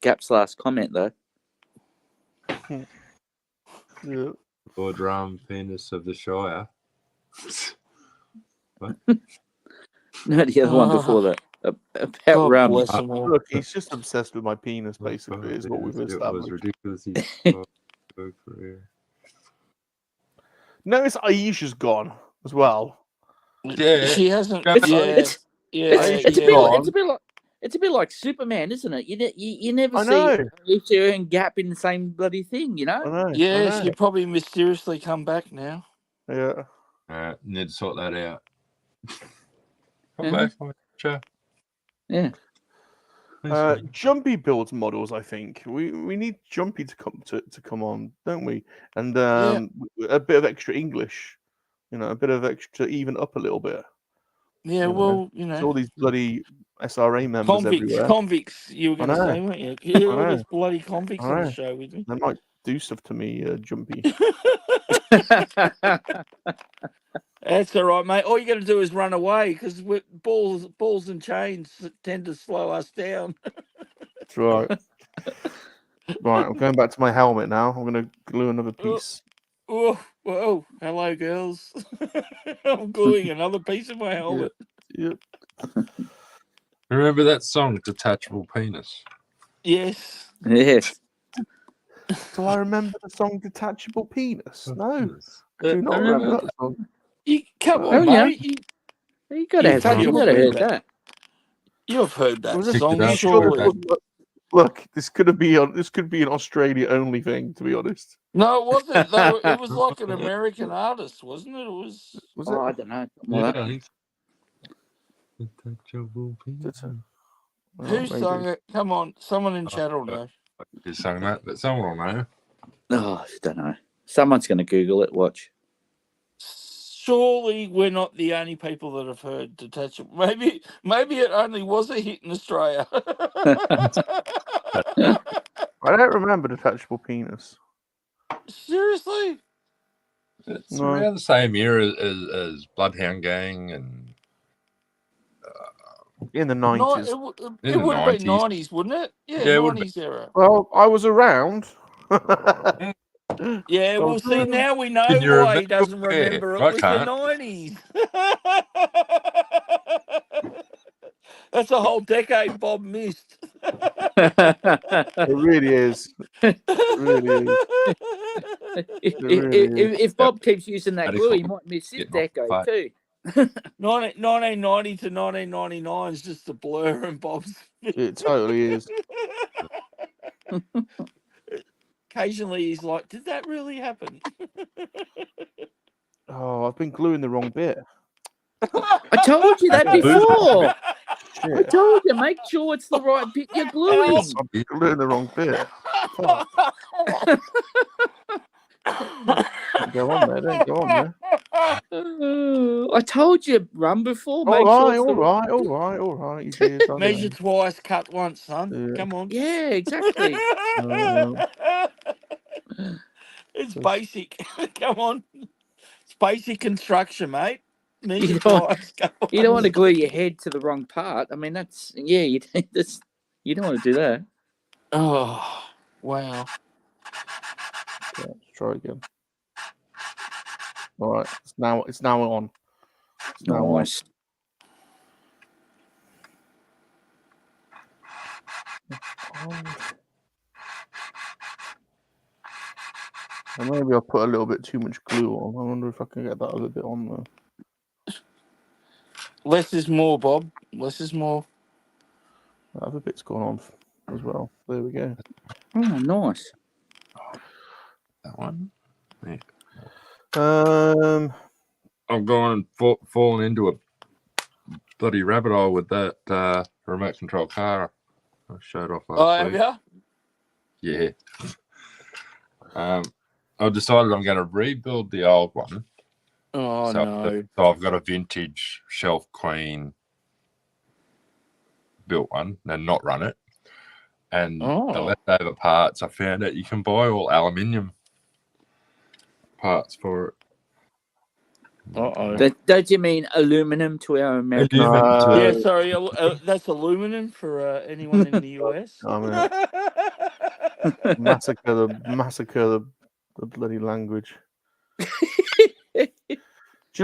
Gap's last comment though. Yeah. Lord Rum, penis of the Shire. What? No, the other one before that. About Rum. Look, he's just obsessed with my penis, basically, is what we've established. It was ridiculous. Notice Aisha's gone as well. Yeah, she hasn't. It's a bit like Superman, isn't it? You never see Aisha and Gap in the same bloody thing, you know? I know. Yes, you probably mysteriously come back now. Yeah. Need to sort that out. Come back. Sure. Yeah. Jumpy builds models. I think we need Jumpy to come on, don't we? And a bit of extra English, a bit of extra even up a little bit. Yeah, There's all these bloody SRA members everywhere. Convicts, you were going to say, weren't you? Yeah, all those bloody convicts on the show with me. They might do stuff to me, Jumpy. That's all right, mate. All you got to do is run away because balls and chains tend to slow us down. That's right. Right, I'm going back to my helmet now. I'm going to glue another piece. Oh, hello, girls. I'm gluing another piece of my helmet. Yep. Remember that song, Detachable Penis? Yes. Do I remember the song Detachable Penis? No. I do not remember that song. Come on, mate. You got to have heard that. You've heard that song, surely. Look, this could be an Australia only thing, to be honest. No, it wasn't. Though. It was like an American artist, wasn't it? It was. Was it? I don't know. Who sung it? Come on, someone in chat will know. Who sung that? But someone will know. Oh, I don't know. Someone's going to Google it. Watch. Surely we're not the only people that have heard Detachable. Maybe it only was a hit in Australia. I don't remember Detachable Penis. Seriously? It's around the same year as Bloodhound Gang and in the 90s. It would have been 90s, wouldn't it? Yeah, 90s era. Well, I was around. Yeah, well, see, now we know why he doesn't remember it was the 90s. That's a whole decade Bob missed. It really is. If Bob keeps using that glue, he might miss this decade too. 1990 to 1999 is just a blur in Bob's. It totally is. Occasionally he's like, did that really happen? Oh, I've been gluing the wrong bit. I told you that before. I told you, make sure it's the right bit you're gluing. I'm gluing the wrong bit. Don't go on there. I told you, Rum, before. All right. Measure twice, cut once, son. Yeah. Come on. Yeah, exactly. It's basic. Come on. It's basic construction, mate. Measure You don't, twice. Come on. you don't want to glue your head to the wrong part. I mean, that's you don't want to do that. Oh, wow. Okay, let's try again. All right, it's now on. It's now Nice. on. And maybe I'll put a little bit too much glue on. I wonder if I can get that other bit on there. Less is more, Bob. Less is more. That other bit's gone on as well. There we go. Oh, nice. That one. Yeah. I'm going and fallen into a bloody rabbit hole with that remote control car I showed off last week. Have you? Yeah. I've decided I'm going to rebuild the old one. Oh, no. So I've got a vintage shelf queen built one and not run it. And the leftover parts, I found out you can buy all aluminium parts for it. Don't you mean aluminum to our American? Yeah, sorry. That's aluminum for anyone in the US. Massacre the bloody language. Do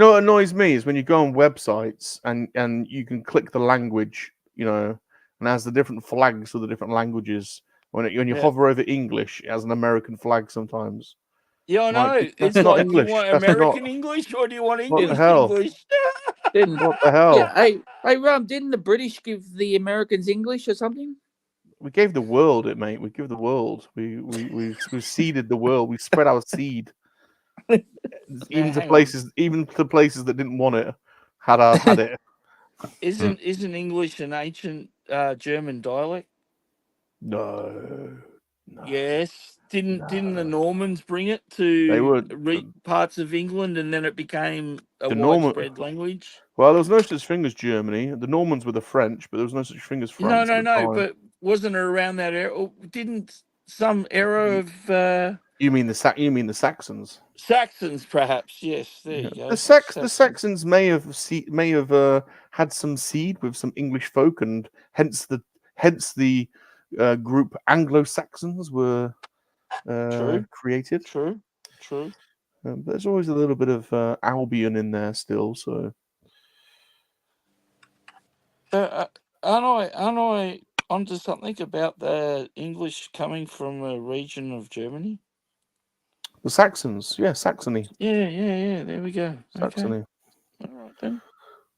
you know what annoys me is when you go on websites and you can click the language, you know, and it has the different flags for the different languages. When you hover over English, it has an American flag sometimes. Yeah, I know. That's it's not like, English. do you want That's American not... English or do you want What English the hell? English? What the hell? Yeah, hey, Rum, didn't the British give the Americans English or something? We gave the world it, mate. We give the world. We seeded the world. We spread our seed. Even to places that didn't want it had it. Isn't English an ancient German dialect? No. Yes. Didn't the Normans bring it to parts of England and then it became a widespread language? Well, there was no such thing as Germany. The Normans were the French, but there was no such thing as France. No. But wasn't it around that era? Didn't some era of You mean the Saxons? Saxons, perhaps. Yes, there you go. The Saxons may have had some seed with some English folk, and hence the group Anglo-Saxons were created. True. But there's always a little bit of Albion in there still. So, aren't I onto something about the English coming from a region of Germany? The Saxons, yeah, Saxony. Yeah. There we go. Saxony. Okay. All right then.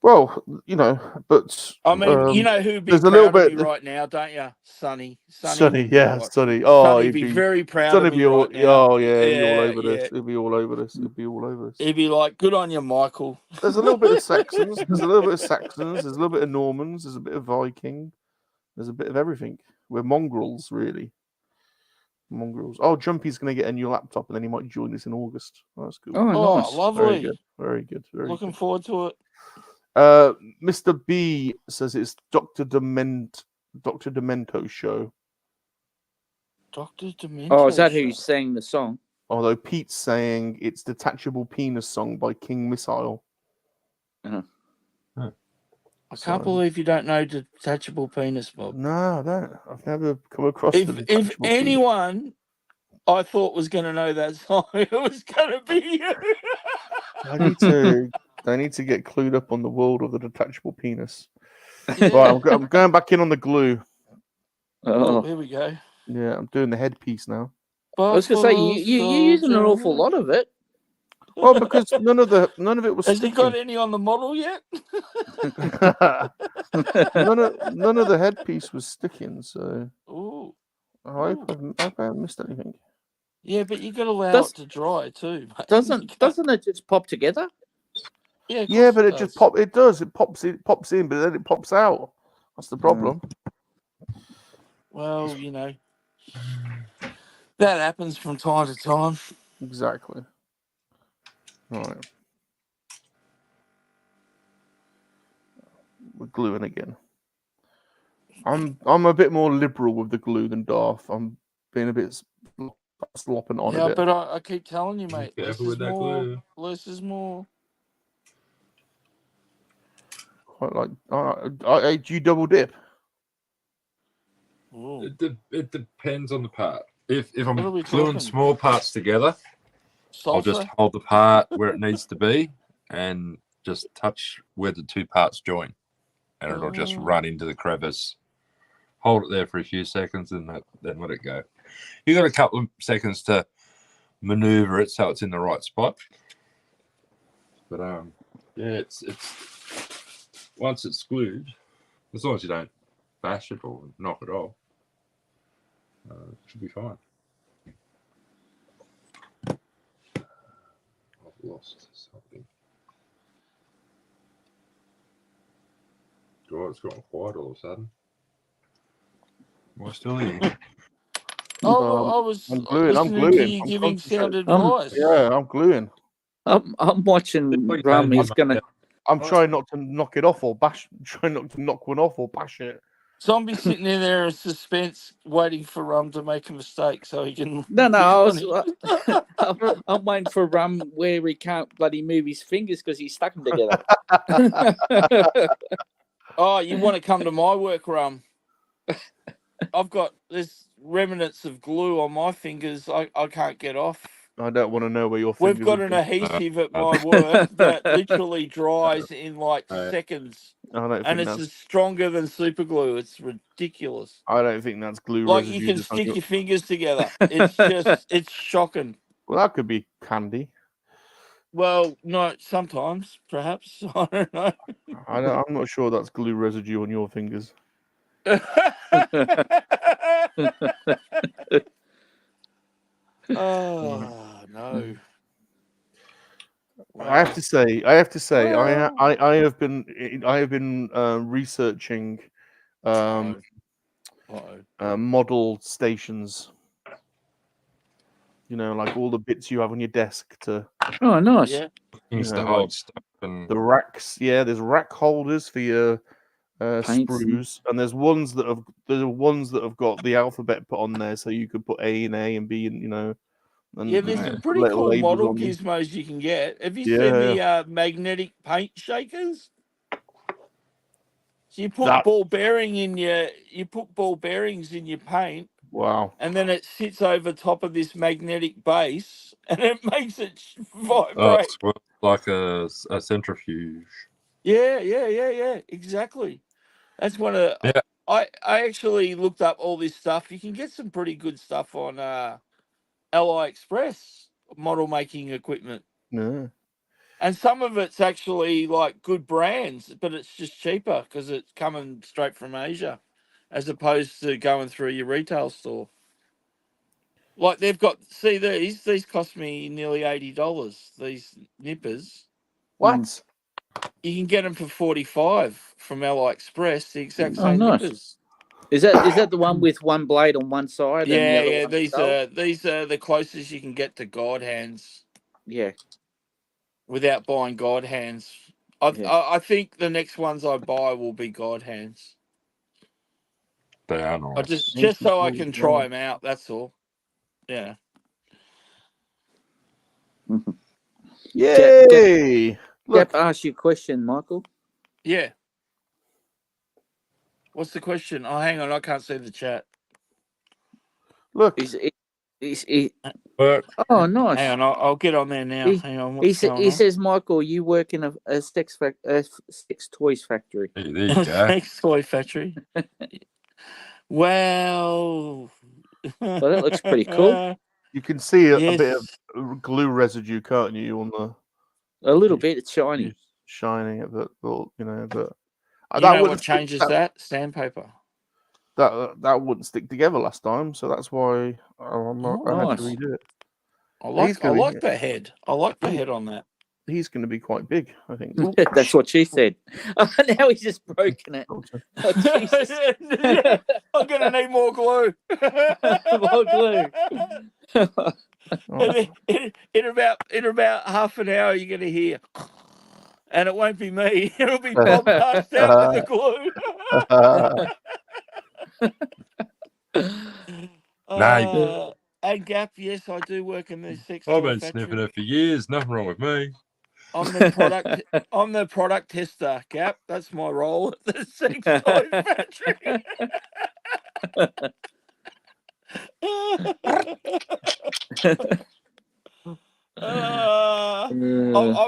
Well, you know, but I mean, you know who'd be there's proud a little of bit me right now, don't you? Sonny. Sonny, yeah, Sonny. Oh, Sonny'd be very proud of me right now. Oh, yeah, he'd be all over this. He'd be all over this. He'd be like, "Good on you, Michael." There's a little bit of Saxons. There's a little bit of Saxons. There's a little bit of Normans. There's a bit of Viking. There's a bit of everything. We're mongrels, really. Mongrels. Oh, Jumpy's going to get a new laptop, and then he might join us in August. Oh, that's cool. Oh, nice. Lovely. Very good. Looking forward to it. Mr. B says it's Dr. Demento's show. Dr. Demento. Oh, is that who sang the song? Although Pete's saying it's Detachable Penis Song by King Missile. I can't believe you don't know Detachable Penis, Bob. No, I've never come across If anyone I thought was going to know that song, it was going to be you. I need to get clued up on the world of the detachable penis. Yeah. Right, I'm going back in on the glue. Oh, here we go. Yeah, I'm doing the headpiece now. I was going to say you're using an awful lot of it. Well, because none of it was. Has he got any on the model yet? none of the headpiece was sticking, so. Ooh. I hope I haven't missed anything. Yeah, but you got to allow it to dry too. Mate. Doesn't it just pop together? Yeah, but it just pop. It does. It pops in, but then it pops out. That's the problem. Well, you know, that happens from time to time. Exactly. All right. We're gluing again. I'm a bit more liberal with the glue than Darth. I'm being a bit slopping on Yeah, a bit. but I keep telling you, mate. Less Careful is with that more. glue. Less is more. Quite like. Do you double dip? Ooh. It depends on the part. If I'm What are we gluing talking? small parts together, I'll just Salsa? hold the part where it needs to be and just touch where the two parts join, and it'll just run into the crevice. Hold it there for a few seconds and then let it go. You got a couple of seconds to maneuver it so it's in the right spot. But yeah, it's once it's glued, as long as you don't bash it or knock it off, it should be fine. I've lost something. God, it's gone quiet all of a sudden. Am I still in? I was I'm gluing. listening to you giving sound advice. Yeah, I'm gluing. I'm watching Rum. He's gonna. I'm trying not to knock it off or bash. Trying not to knock one off or bash it. Zombie sitting in there in suspense, waiting for Rum to make a mistake so he can. No. I'm waiting for Rum where he can't bloody move his fingers because he's stuck them together. Oh, you want to come to my work, Rum? There's remnants of glue on my fingers. I can't get off. I don't want to know where your fingers. We've got an adhesive at my work that literally dries in like seconds. And it's stronger than super glue. It's ridiculous. I don't think that's glue like residue. You can stick your fingers together. It's just, it's shocking. Well, that could be candy. Well, no, sometimes, perhaps. I don't know. I'm not sure that's glue residue on your fingers. Oh, no. Wow. I have to say, I have been researching model stations. You know, like all the bits you have on your desk to. Oh, nice. Yeah. Things to hold stuff and the racks. Yeah, there's rack holders for your sprues, and there's ones that have got the alphabet put on there, so you could put A and A and B, and you know. And, yeah, there's some pretty cool model gizmos you can get. Have you seen the magnetic paint shakers? So you put ball bearings in your paint. Wow. And then it sits over top of this magnetic base, and it makes it vibrate. Oh, it's like a centrifuge. Yeah, exactly. That's one of. Yeah. I actually looked up all this stuff. You can get some pretty good stuff on AliExpress model making equipment. Yeah. And some of it's actually like good brands, but it's just cheaper because it's coming straight from Asia, as opposed to going through your retail store. Like they've got, see these cost me nearly $80. These nippers. What? You can get them for $45 from AliExpress. The exact same nippers. Is that the one with one blade on one side? Yeah, and the other these are the closest you can get to God hands. Yeah. Without buying God hands, I think the next ones I buy will be God hands. They are nice. Just so I can try them out. That's all. Yeah. Yay! Look, ask you a question, Michael. Yeah. What's the question? Oh, hang on, I can't see the chat. Look, oh, nice. Hang on, I'll get on there now. Hang on. He says, Michael, you work in a sex toys factory. Hey, there you go. Sex toy factory. Well, that looks pretty cool. You can see a bit of glue residue, can't you? On a little bit. It's shiny. Shining at the, you know, but you know what changes that? Sandpaper. That wouldn't stick together last time, so that's why I had to redo it. I like the head. I like the head on that. He's going to be quite big, I think. That's what she said. Now he's just broken it. Oh, Jesus. I'm going to need more glue. More glue. In about half an hour, you're going to hear, and it won't be me. It'll be Bob passed out with the glue. Hey, Gap, yes, I do work in the sex I've toy been factory. sniffing it for years. Nothing wrong with me. I'm the product tester, Gap. That's my role at the sex toy factory. I'm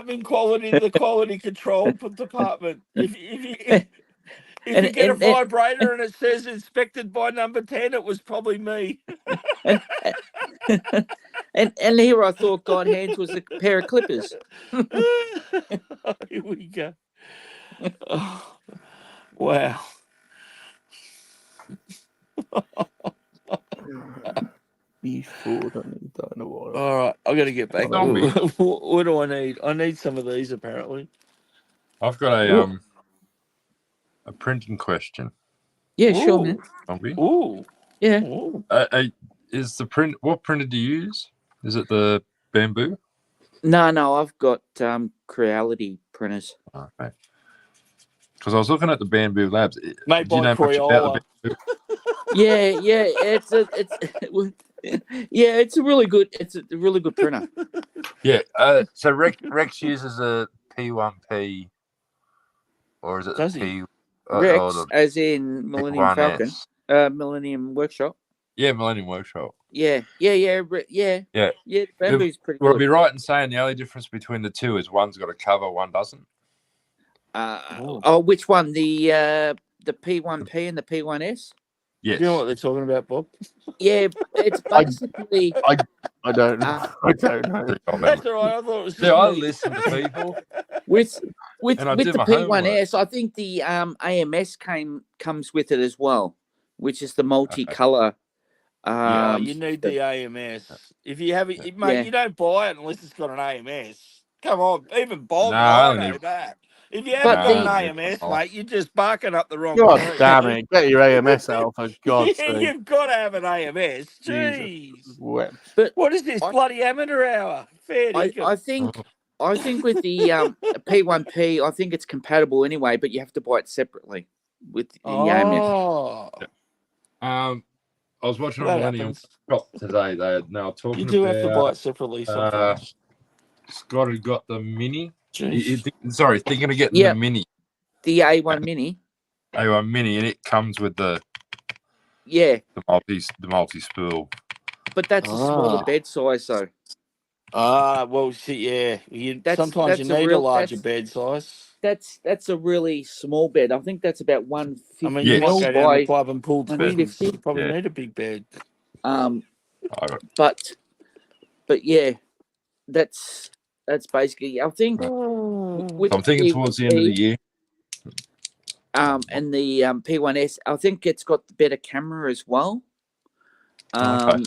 in the quality control department. If you get a vibrator and it says inspected by number 10, it was probably me. And here I thought God hands was a pair of clippers. Here we go. Oh, wow. Before don't know what. All right, I got to get back. Zombie. What do I need? I need some of these apparently. I've got a printing question. Yeah, sure, man. Zombie. Ooh. Yeah. Ooh. Is the print? What printer do you use? Is it the bamboo? No, I've got Creality printers. Okay. Because I was looking at the Bamboo Labs. Made do you by know much about the Crayola. it's a really good printer. Yeah. So Rex uses a P1P, or is it Does the he? P? Rex, as in Millennium P1S? Falcon, Millennium Workshop. Yeah, Millennium Workshop. Yeah. Bamboo's pretty Would I good. be right in saying the only difference between the two is one's got a cover, one doesn't? Which one? The P1P and the P1S? Yes. Do you know what they're talking about, Bob? Yeah, it's basically. I don't know. I don't know. That's all right. I thought it was just See, I me. listen to people. With And I the do my P1S, I think the AMS comes with it as well, which is the multicolor. You need the AMS. If you have it, mate, Yeah. you don't buy it unless it's got an AMS. Come on, even Bob, No, I I know only- that. If you haven't But got the- an AMS, mate, you're just barking up the wrong God tree. damn it! Get your AMS out for God's sake. You've got to have an AMS. Jesus. Jeez. Wept. But What is this bloody amateur hour? Fair I think with the P1P, I think it's compatible anyway, but you have to buy it separately with the AMS. Oh, I was watching on that Millennium happens. Workshop today. They're now talking You do have to buy about it separately sometimes. Scott had got the Mini. Jeez. Thinking of getting the Mini. The A1 Mini. A1 Mini, and it comes with the multi-spool. But that's a smaller bed size, though. Well, see, yeah. Sometimes you need a larger bed size. That's a really small bed. I think that's about 150. I mean, you might go down the club and pull twins. You probably need a big bed. But yeah, that's basically. I think. I'm thinking towards the end of the year. And the P1S, I think it's got the better camera as well. In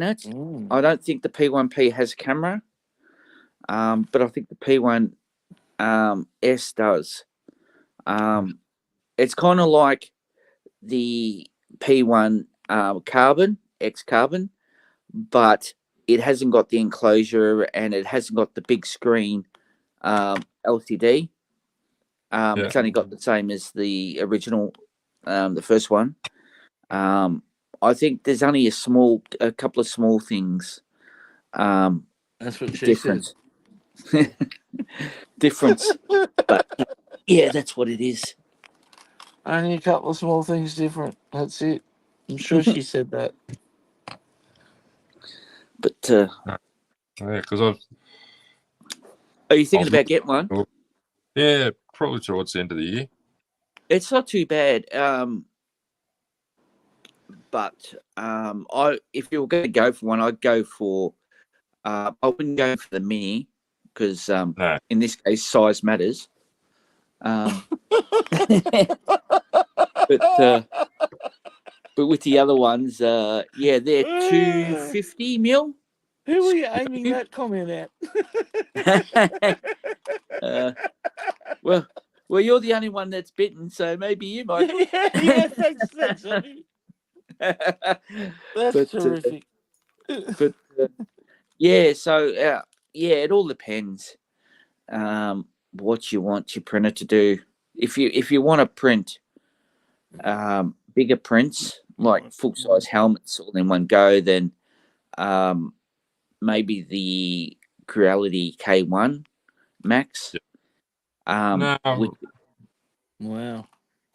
it, I don't think the P1P has a camera. But I think the P1 S does. It's kind of like the P1 X Carbon, but it hasn't got the enclosure and it hasn't got the big screen LCD. It's only got the same as the original, the first one. I think there's only a couple of small things. That's what she said. Difference, but yeah, that's what it is. Only a couple of small things different. That's it. I'm sure she said that. But because are you thinking about getting one? Yeah, probably towards the end of the year. It's not too bad. But if you were going to go for one, I'd go for. I wouldn't go for the Mini because in this case size matters. But with the other ones, they're 250 mil. Who are you aiming that comment at? Well, you're the only one that's bitten, so maybe you might. Thanks, Sonny. That's terrific. But so it all depends what you want your printer to do. If you want to print bigger prints like full size helmets all in one go, then maybe the Creality K1 Max. No. Wow.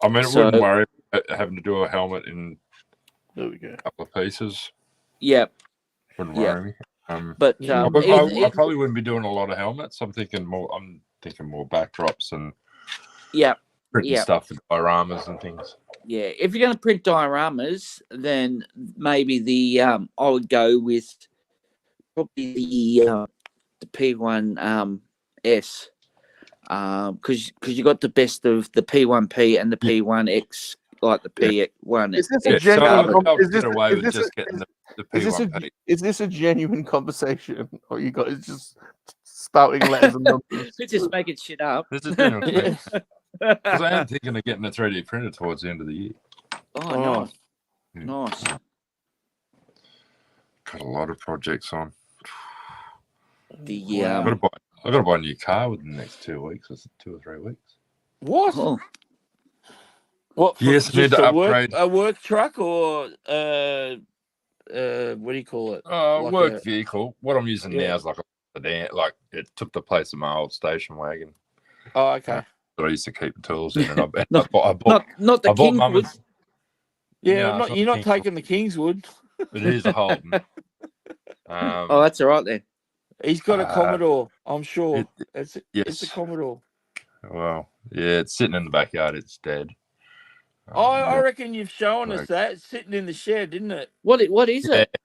I mean, it wouldn't worry about having to do a helmet in There we go. a couple of pieces. Yep. Wouldn't worry me. But I probably wouldn't be doing a lot of helmets. I'm thinking more backdrops and printing stuff for dioramas and things. Yeah, if you're going to print dioramas, then maybe I would go with probably the P1 S, because you got the best of the P1P and the P1X, like the P1. Is this a genuine? Is this a genuine conversation, or you guys just spouting letters and numbers? We're just making shit up. This is genuine. Because I am thinking of getting a 3D printer towards the end of the year. Oh, nice. Got a lot of projects on. I've got to buy a new car within the next 2 weeks, or 2 or 3 weeks. What? Oh. What? Yes, I need to upgrade a work truck or what do you call it? Work vehicle. What I'm using now is like it took the place of my old station wagon. Oh, okay. That I used to keep the tools in, and I bought not the Kingswood. Yeah, you're not taking the Kingswood. It is a Holden. Oh, that's all right then. He's got a Commodore, I'm sure. Yes. It's a Commodore. Well, yeah, it's sitting in the backyard. It's dead. I reckon you've shown us that. It's sitting in the shed, didn't it? What is it?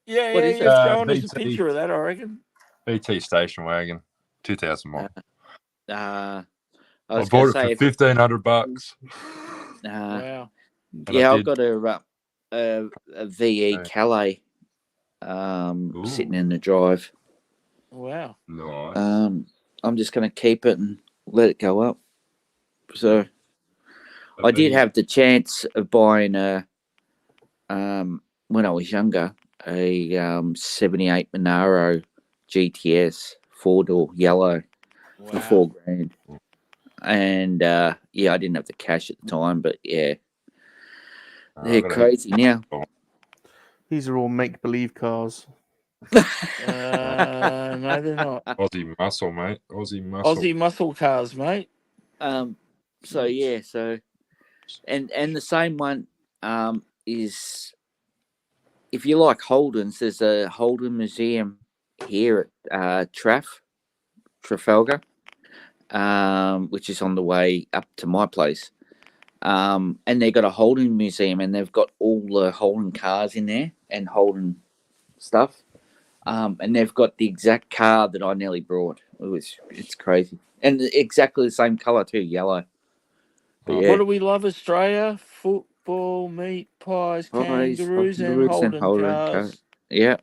Yeah, you've shown us a picture of that, I reckon. BT station wagon, 2000 model. I bought it for $1,500. Wow. Yeah, I've got a VE Calais sitting in the drive. Wow. Nice. I'm just going to keep it and let it go up. So I did have the chance of buying when I was younger, a 78 Monaro GTS 4-door yellow for $4,000. And I didn't have the cash at the time, but yeah, they're crazy now. These are all make-believe cars. No, they're not. Aussie muscle, mate. Aussie muscle cars, mate. And the same one is, if you like Holdens, there's a Holden museum here at Trafalgar, which is on the way up to my place. And they've got a Holden museum, and they've got all the Holden cars in there and Holden stuff. And they've got the exact car that I nearly brought. It's crazy. And exactly the same colour too, yellow. But What do we love, Australia? Football, meat pies, kangaroos and Holden cars. Yeah.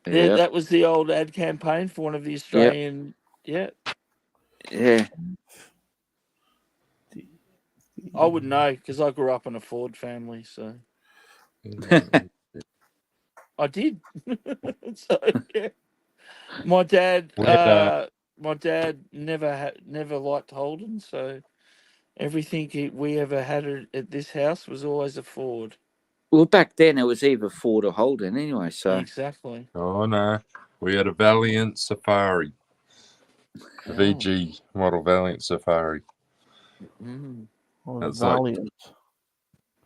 That was the old ad campaign for one of the Australian. Yeah. I wouldn't know because I grew up in a Ford family, so I did. So yeah, my dad never liked Holden, so everything we ever had at this house was always a Ford. Well, back then it was either Ford or Holden, anyway. So exactly. Oh no, we had a Valiant Safari, the VG model Valiant Safari. Mm. That's Valiant.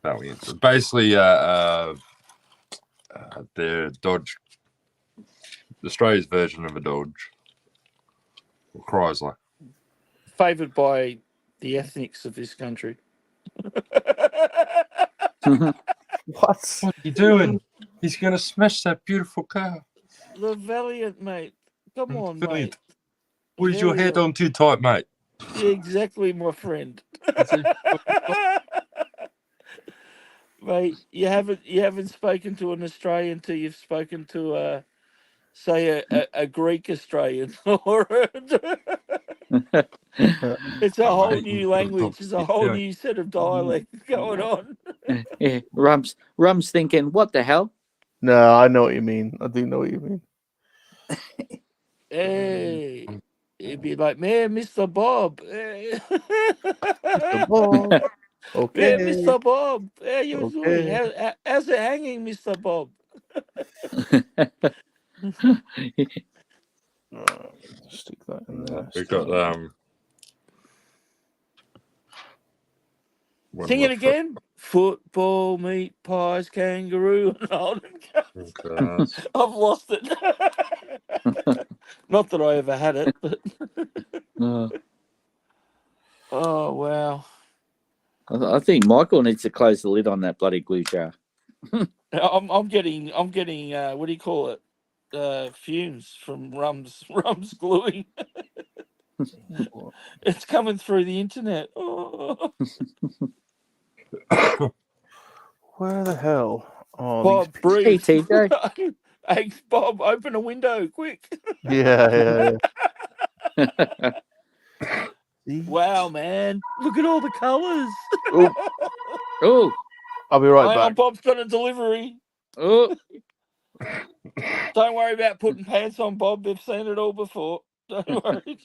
Valiant. Basically, they're Dodge, Australia's version of a Dodge, or Chrysler. Favoured by the ethnics of this country. What are you doing? He's going to smash that beautiful car. The Valiant, mate. Come on, Valiant. mate. Where's your head on too tight, mate? Yeah, exactly, my friend. Mate, you haven't spoken to an Australian till you've spoken to say a Greek Australian, or it's a whole new language. It's a whole new set of dialects going on. Yeah, Rum's thinking, what the hell? No, I know what you mean. I do know what you mean. Hey, it'd be like, man, Mr. Bob. Mr. Bob. Okay. Yeah, Mr. Bob. How you doing? How's it hanging, Mr. Bob? Stick that in there. We've got Sing it again. Football, meat pies, kangaroo, and Holden Cups. I've lost it. Not that I ever had it, but oh wow. I think Michael needs to close the lid on that bloody glue jar. I'm getting what do you call it? Fumes from rum's gluing. It's coming through the internet. Oh. Where the hell are Bob, these? breathe. Hey, TJ. Hey, Bob, open a window, quick. Yeah. Wow, man. Look at all the colours. Oh. I'll be right Hang on, back. Bob's got a delivery. Oh. Don't worry about putting pants on, Bob. They've seen it all before. Don't worry.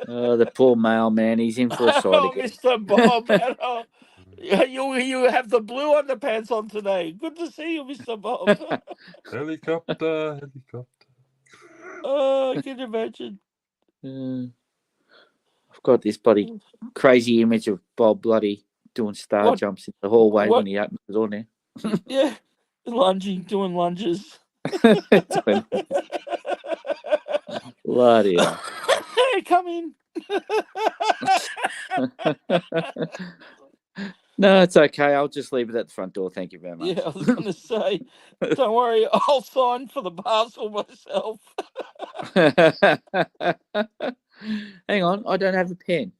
Oh, the poor mailman. He's in for a sight Oh, again. Mr. Bob. You have the blue underpants on today. Good to see you, Mr. Bob. Helicopter. Oh, I can imagine. I've got this bloody crazy image of Bob bloody doing star jumps in the hallway when he opens the door now. Yeah, doing lunges. Bloody hell. Hey, come in. No, it's okay. I'll just leave it at the front door. Thank you very much. Yeah, I was going to say, don't worry, I'll sign for the parcel myself. Hang on, I don't have a pen.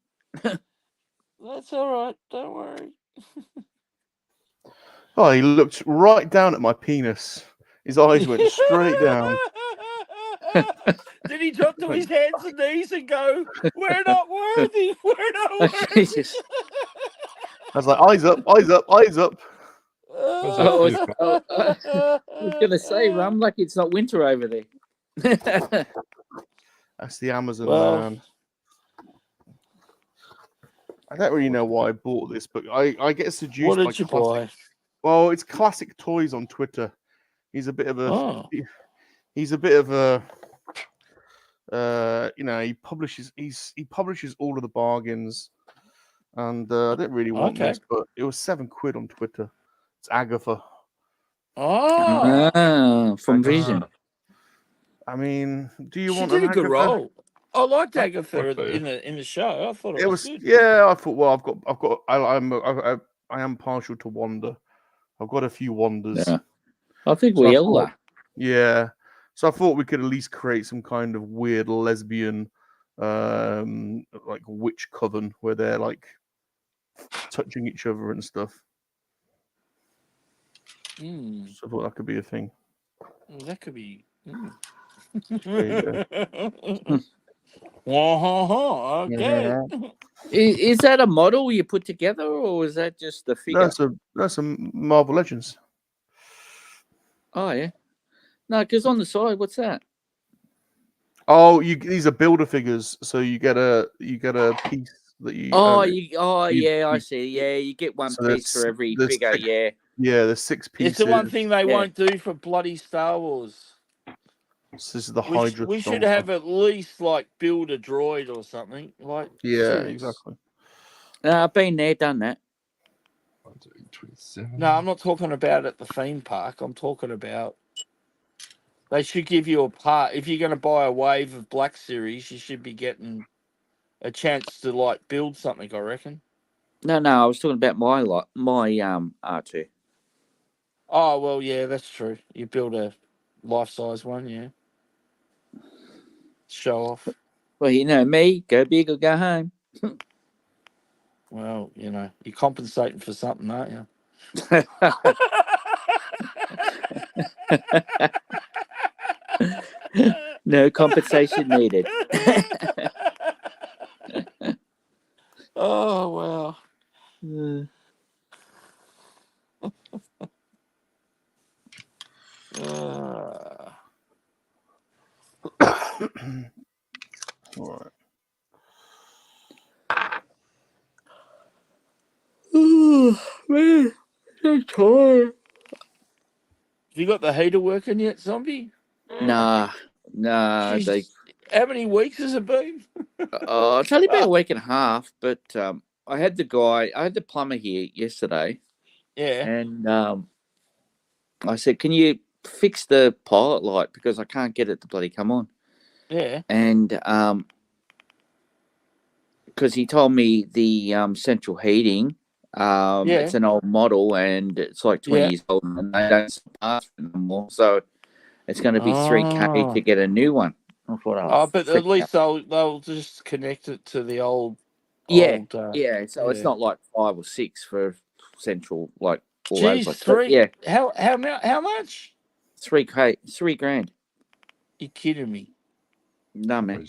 That's all right. Don't worry. Oh, he looked right down at my penis. His eyes went straight down. Did he drop to his hands and knees and go, "We're not worthy. We're not worthy." Jesus. I was like, eyes up, eyes up, eyes up. I was going to say, Rum, like it's not winter over there. That's the Amazon, man. I don't really know why I bought this, but I get seduced What by did you classic. buy? Well, it's Classic Toys on Twitter. He's a bit of a. He's a bit of a. He publishes all of the bargains, and I didn't really want this, but it was £7 on Twitter. It's Agatha. From Vision. I mean, do you want? She did a good Agatha? role. I liked Agatha in the show. I thought it was good. Yeah, I thought. Well, I am partial to Wanda. I've got a few Wanders. Yeah. I think we all are. Yeah. So I thought we could at least create some kind of weird lesbian, like witch coven where they're like touching each other and stuff. So I thought that could be a thing. That could be. There you go. Okay. Is that a model you put together, or is that just the figure? That's a Marvel Legends. Oh yeah. No, because on the side, what's that? Oh, these are builder figures, so you get a piece that you. I see. Yeah, you get one piece for every figure. Yeah. Yeah, there's 6 pieces. It's the one thing they won't do for bloody Star Wars. So this is the Hydra. We should have at least like build a droid or something. Like exactly. I've been there, done that. No, I'm not talking about at the theme park. I'm talking about they should give you a part. If you're going to buy a wave of Black Series, you should be getting a chance to like build something, I reckon. No, I was talking about my R2. Oh well, yeah, that's true. You build a life-size one, yeah. Show off. Well, you know me, go big or go home. Well, you know, you're compensating for something, aren't you? No compensation needed. Oh wow. All right. Oh man, so tired. you got the heater working yet, Zombie? Nah. Jeez, how many weeks has it been? It's only been a week and a half, but I had the plumber here yesterday. Yeah. And I said, can you fix the pilot light because I can't get it to bloody come on. Yeah. And because he told me the central heating, it's an old model and it's like 20 years old and they don't sell parts for it anymore. So it's going to be $3,000 to get a new one. I thought, but at least they'll just connect it to the old. So it's not like 5 or 6 for central, like all over. Jeez, three. Yeah. How much? $3,000. You kidding me? No, man.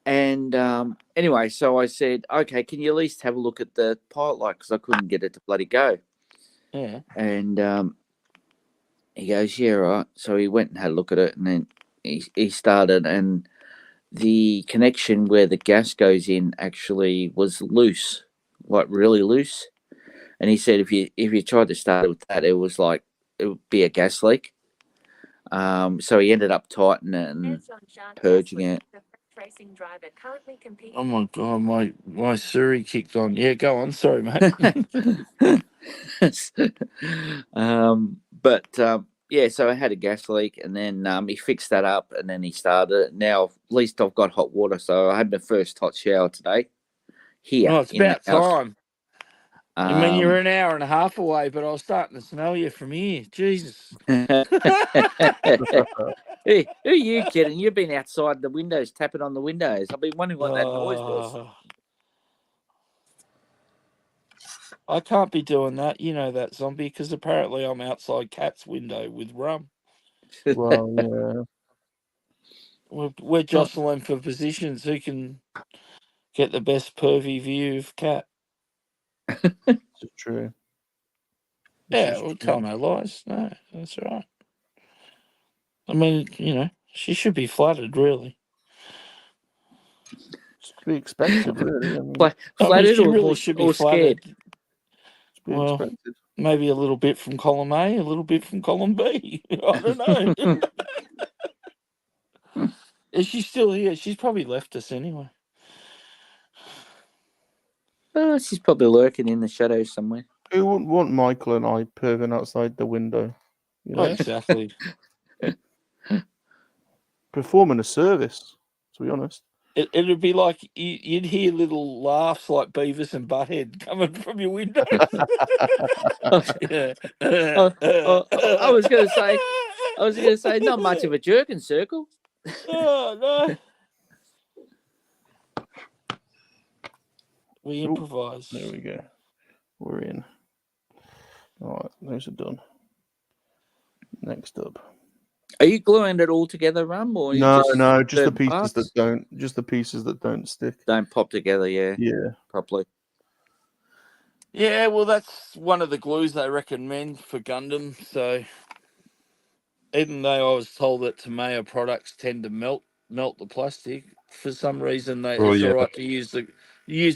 And anyway, so I said, okay, can you at least have a look at the pilot light because I couldn't get it to bloody go. Yeah. And he goes, yeah, right. So he went and had a look at it, and then he started, and the connection where the gas goes in actually was loose, like really loose. And he said if you tried to start it with that, it would be a gas leak. So he ended up tightening it and purging it. Oh my god, my Siri kicked on. Yeah, go on. Sorry, mate. Yeah, so I had a gas leak, and then he fixed that up, and then he started it. Now, at least I've got hot water, so I had my first hot shower today. Here, it's about time. I mean, you're an hour and a half away, but I was starting to smell you from here. Jesus. Hey, who are you kidding? You've been outside the windows, tapping on the windows. I've been wondering what that noise was. I can't be doing that. You know that, Zombie, because apparently I'm outside Cat's window with rum. Well, yeah. We're jostling for positions. Who can get the best pervy view of Cat? It's true. We'll tell no lies. No, that's all right. I mean, she should be flattered, really. It's to be expected, really. Flattered she really should be scared? Well, expected. Maybe a little bit from column A, a little bit from column B. I don't know. Is she still here? She's probably left us anyway. She's probably lurking in the shadows somewhere. Who wouldn't want Michael and I perving outside the window? Oh, exactly. Performing a service, to be honest. It'd be like you'd hear little laughs like Beavis and Butthead coming from your window. I was going to say, not much of a jerking circle. Oh, no. We improvise. There we go. We're in. All right, those are done. Next up. Are you gluing it all together, Rum? Or no, just the pieces that don't stick. Don't pop together, yeah. Yeah. Properly. Yeah, well, that's one of the glues they recommend for Gundam. So, even though I was told that Tamiya products tend to melt the plastic, for some reason it's all right to use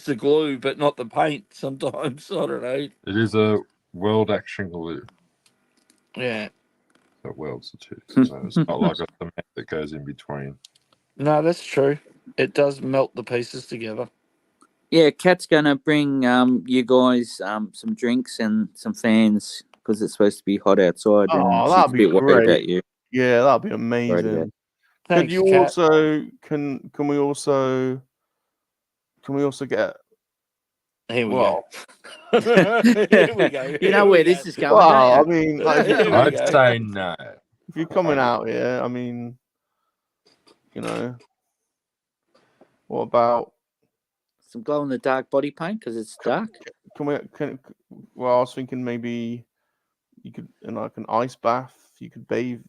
the glue, but not the paint. Sometimes I don't know. It is a weld action glue. Yeah. That welds the two. So it's not like a cement that goes in between. No, that's true. It does melt the pieces together. Yeah, Kat's gonna bring you guys some drinks and some fans because it's supposed to be hot outside. Oh, that'd be great. About you. Yeah, that'd be amazing. Thanks, can we also get? Here we go. Here we go. You know where this is going. Well, I mean, I'd say no. If you're coming out here, I mean, what about some glow in the dark body paint because it's dark? Well, I was thinking maybe you could, like an ice bath. You could bathe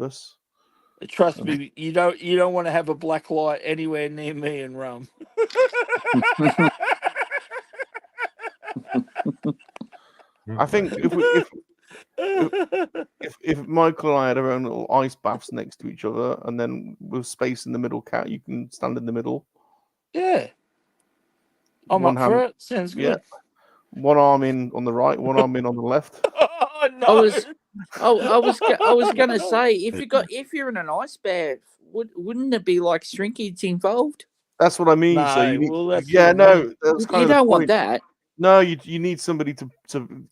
us. Trust me, you don't want to have a black light anywhere near me and Rum. I think if Michael and I had our own little ice baths next to each other, and then with space in the middle, Cat, you can stand in the middle. Yeah, I'm up for it. Sounds good. Yeah. One arm in on the right, one arm in on the left. Oh, no. I was gonna say if you're in an ice bath, wouldn't it be like shrinkage involved? That's what I mean. No, So you need, well, that's yeah, what I mean. no, that's kind You of the don't want point. that. No, you need somebody to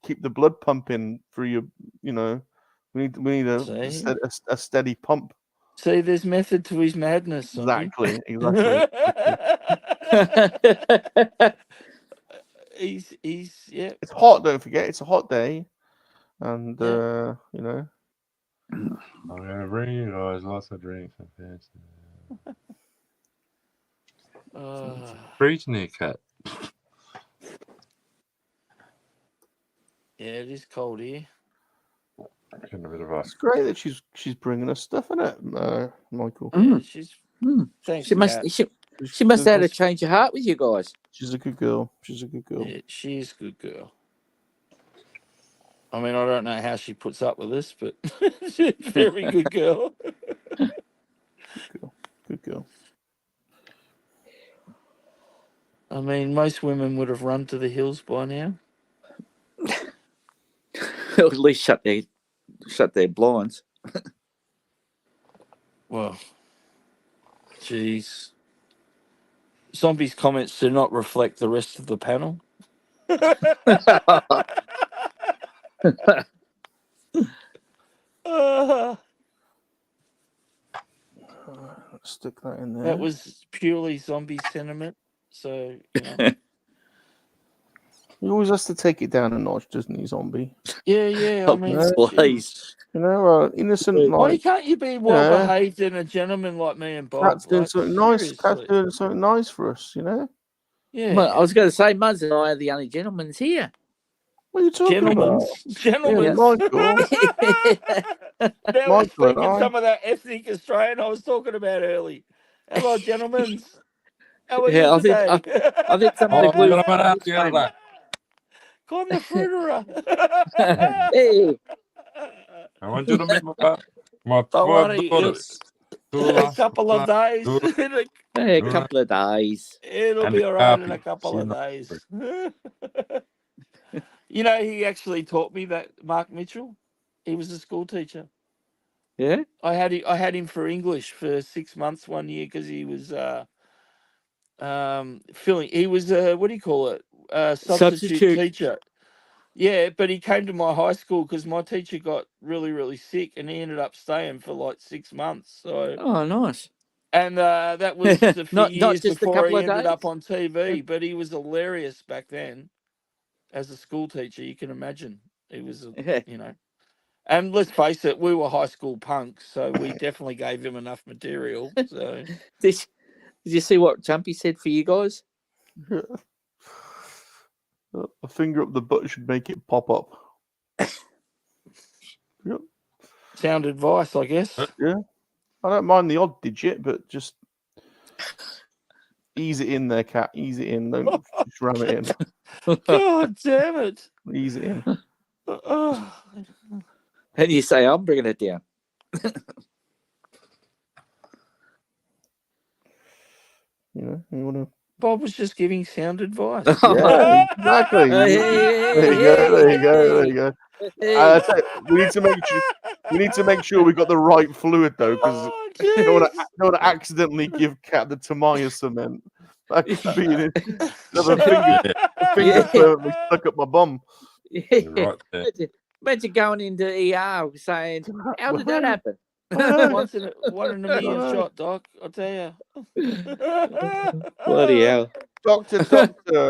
keep the blood pumping through your, you know, we need a steady pump. See, there's method to his madness. Exactly. he's yeah. It's hot. Don't forget, it's a hot day, and you know. I'm gonna bring you guys lots of drinks and fancy. Freezing there, cat. Yeah, it is cold here. Getting a bit of ice. It's great that she's bringing us stuff, isn't it, Michael? Yeah, she's. Thanks, She must have had a change of heart with you guys. She's a good girl. Yeah, she's a good girl. I mean, I don't know how she puts up with this, but she's a very good girl. Good girl. I mean, most women would have run to the hills by now. At least shut their blinds. Well, geez. Zombie's comments do not reflect the rest of the panel. Stick that in there. That was purely zombie sentiment. So, you know. He always has to take it down a notch, doesn't he, Zombie? Yeah. I mean, please. You know, innocent. Why can't you be well behaved and a gentleman like me and Bob? Cat's doing something nice. Cat's doing something nice for us, you know. Yeah. Well, I was going to say, Muzz and I are the only gentlemen here. What are you talking about? Gentlemen. Yeah, Michael. Now we're speaking some of that ethnic Australian I was talking about early. Hello, gentlemen. How are you today? I think somebody blew together. Come the fruiterer. Hey. I want you to meet my daughters. A couple of days. A couple of days. It'll be all right in a couple of days. You know, he actually taught me that, Mark Mitchell. He was a school teacher. Yeah? I had him for English for 6 months one year because he was he was what do you call it? Substitute teacher. Yeah, but he came to my high school because my teacher got really, really sick and he ended up staying for like 6 months. So nice. And that was a few years just before he ended up on TV, but he was hilarious back then as a school teacher. You can imagine. He was, you know. And let's face it, we were high school punks, so we definitely gave him enough material. So, did you see what Jumpy said for you guys? A finger up the butt should make it pop up. Yep. Sound advice, I guess. Yeah. I don't mind the odd digit, but just ease it in there, cat. Ease it in. Don't just ram it in. God damn it. Ease it in. And you say, I'm bringing it down. You want to... Bob was just giving sound advice. Yeah, exactly. There you go. We need to make sure we got the right fluid though, because you don't want to accidentally give Cat the Tamaya cement. That could be a finger firmly stuck up my bum. Right there. Imagine going into ER saying, "How did that happen?" One in a million shot, Doc. I'll tell you. Bloody hell. Doctor,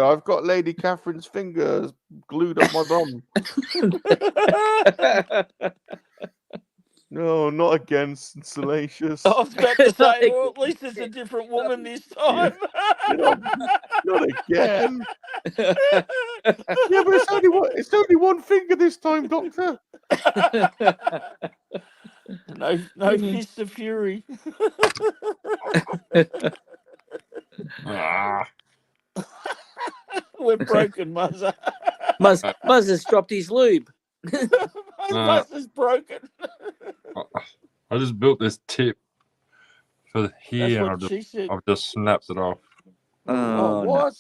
I've got Lady Catherine's fingers glued up my bum. No, not again, Salacious. I was about to say, well, at least it's a different woman this time. Not again. Yeah, but it's only one finger this time, Doctor. No fists of fury. We're broken, Muzzer. Muzz has dropped his lube. Muzz is broken. I just built this tip for here, and I've just snapped it off. Oh, what?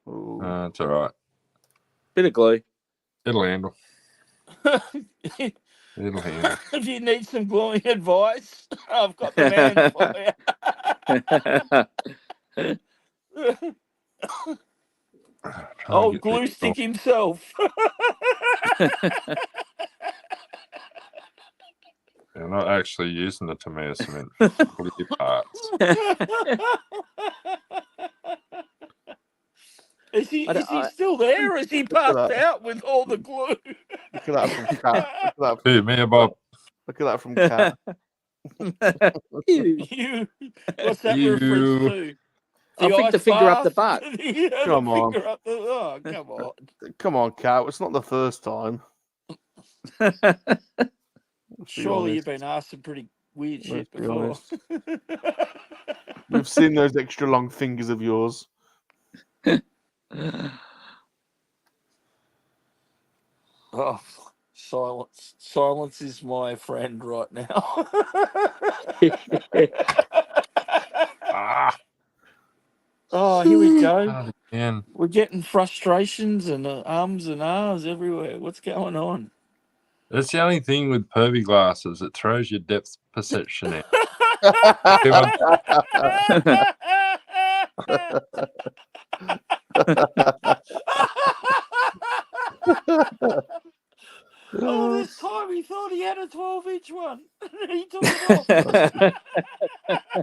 No. It's all right. Bit of glue. It'll handle. It'll heal. If you need some glowing advice, I've got the man for you. Oh, glue stick himself. They're not actually using the tomato cement for clear parts. Is he still there, or is he passed out with all the glue? Look at that from Cat. Look at that. Who, me or Bob? Look at that from Cat. You. What's that reference to? I think the finger up the butt. Come on. Finger up the, oh, come on. Come on, Cat. It's not the first time. Surely you've been asked some pretty weird shit before. We've seen those extra long fingers of yours. Oh, silence. Silence is my friend right now. Oh, here we go. We're getting frustrations and ums and ahs everywhere. What's going on? That's the only thing with pervy glasses. It throws your depth perception out. Oh, this time he thought he had a 12-inch one. He took it off.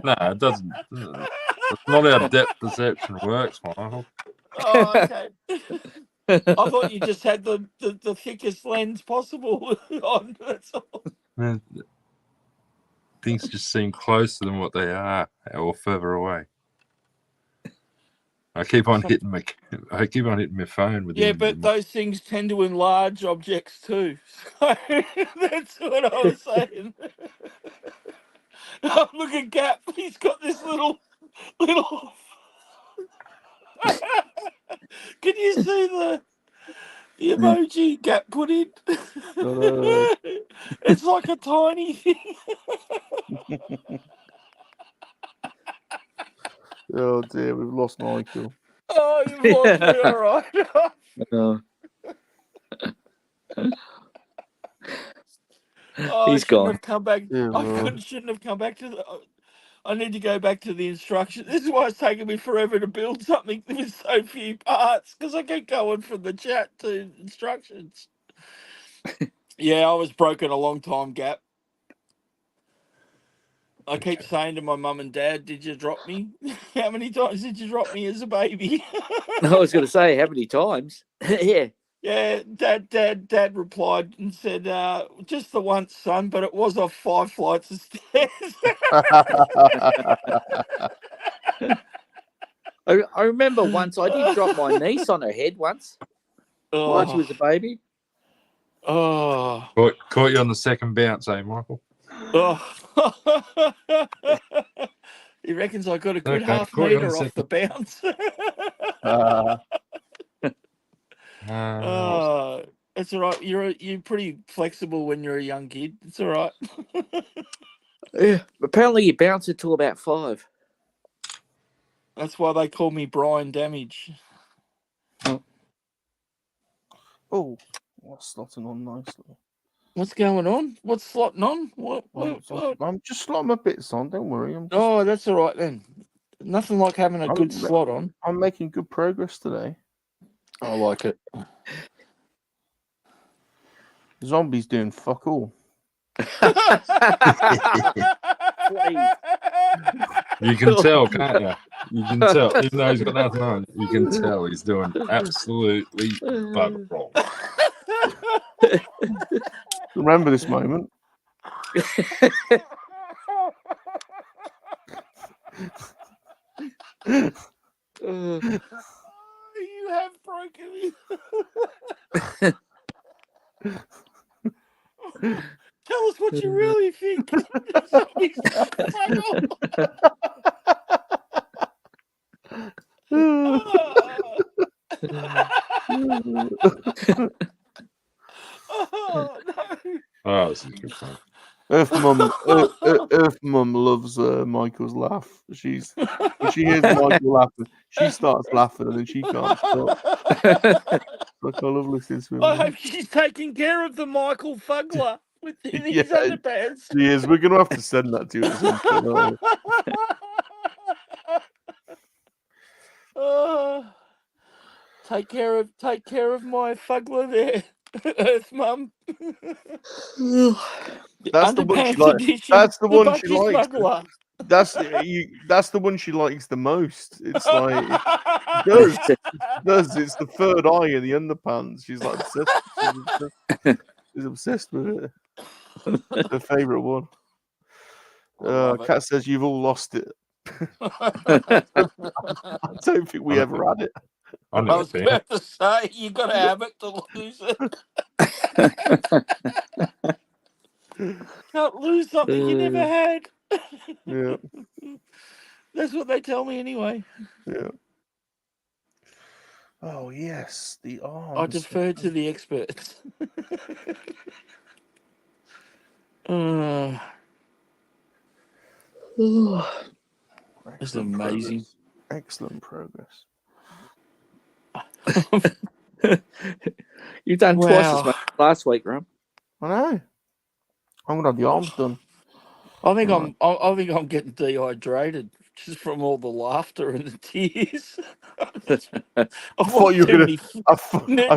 No, it doesn't. That's not how depth perception works, Michael. Oh, okay. I thought you just had the thickest lens possible on. That's all. Man, things just seem closer than what they are, or further away. I keep on hitting my phone with. Yeah, but those things tend to enlarge objects too. So that's what I was saying. Oh, look at Gap. He's got this little. Can you see the emoji Gap put in? It's like a tiny thing. Oh dear, we've lost Michael. Oh, you've lost me, all right. He's gone. Have come back. Yeah, I shouldn't have come back to the. I need to go back to the instructions. This is why it's taken me forever to build something with so few parts, because I keep going from the chat to instructions. Yeah, I was broken a long time, Gap. I keep saying to my mum and dad, "Did you drop me? How many times did you drop me as a baby?" I was going to say, how many times? Yeah. Yeah, Dad replied and said, "Just the once, son, but it was off 5 flights of stairs." I remember once I did drop my niece on her head once while she was a baby. Oh, caught you on the second bounce, eh, Michael? Oh. He reckons I got a good half metre off the bounce. It's all right. You're pretty flexible when you're a young kid. It's all right. Yeah, apparently you bounce it till about 5. That's why they call me Brian Damage. Oh, what's slotting on nicely? What's going on? What's slotting on? What? I'm just slotting my bits on. Don't worry. Oh, that's all right then. Nothing like having a good slot on. I'm making good progress today. I like it. Zombie's doing fuck all. You can tell, can't you? You can tell. Even though he's got nothing on, you can tell he's doing absolutely bugger all. Remember this moment. You have broken me. Tell us what you really think. Oh, no. Oh, this is good fun. Earth Mum loves Michael's laugh. When she hears Michael laughing, she starts laughing and then she can't stop. Like I love listening to him. I hope she's taking care of the Michael Fugler. Within his underpants. She is. We're gonna have to send that to you at some point. Aren't we? Oh, take care of my fuggler there, Earth Mum. That's the one she Underpants likes. edition. That's the one she Budgie likes. Smuggler. That's the one she likes the most. It's like does. It's the third eye in the underpants. She's like obsessed. She's obsessed with it. Her favorite one. Kat says you've all lost it. I don't think we ever had it. I was about to say you got to have it to lose it. Can't lose something you never had. Yeah. That's what they tell me anyway. Yeah. Oh yes, the arms. I defer to the experts. It's amazing. Excellent progress. You've done twice as much last week, Rum. I know. I'm gonna have the arms done. I think I'm getting dehydrated just from all the laughter and the tears. I thought you were gonna. I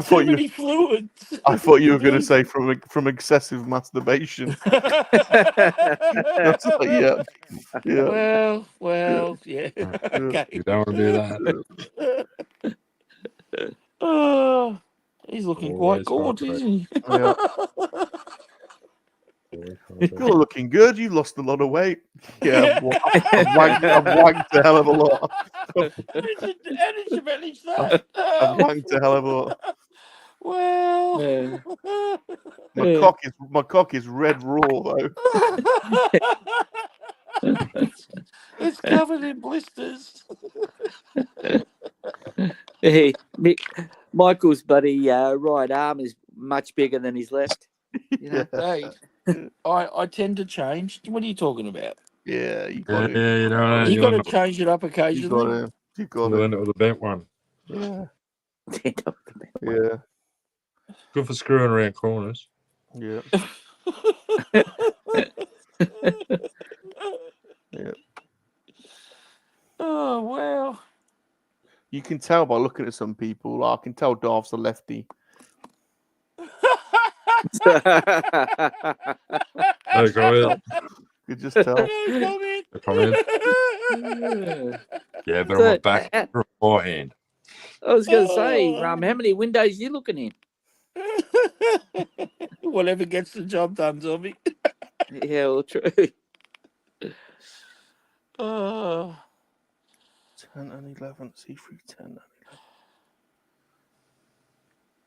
thought you. Fluids. I thought you were gonna say from excessive masturbation. That's like, yeah. Well, yeah. Okay. You don't want to do that. Oh, he's looking quite gorgeous, isn't he? Yeah. You're looking good. You lost a lot of weight. Yeah, I've wanked a hell of a lot. How did you manage that? I've wanked a hell of a lot. Well, my cock is red raw though. It's covered in blisters. Hey, Michael's buddy right arm is much bigger than his left. You know? Hey, I tend to change. What are you talking about? Yeah, you got it. You got to change it up occasionally. You got it. End it with a bent one. Yeah. Yeah. Good for screwing around corners. Yeah. Yeah. Oh wow. You can tell by looking at some people. I can tell Darth's a lefty. No comment. You just tell. No comment. Yeah, but on my back or forehand. I was going to say, Rum, how many windows are you looking in? Whatever gets the job done, Zombie. Yeah, well, true. 10 and 11. C3 10 and 11.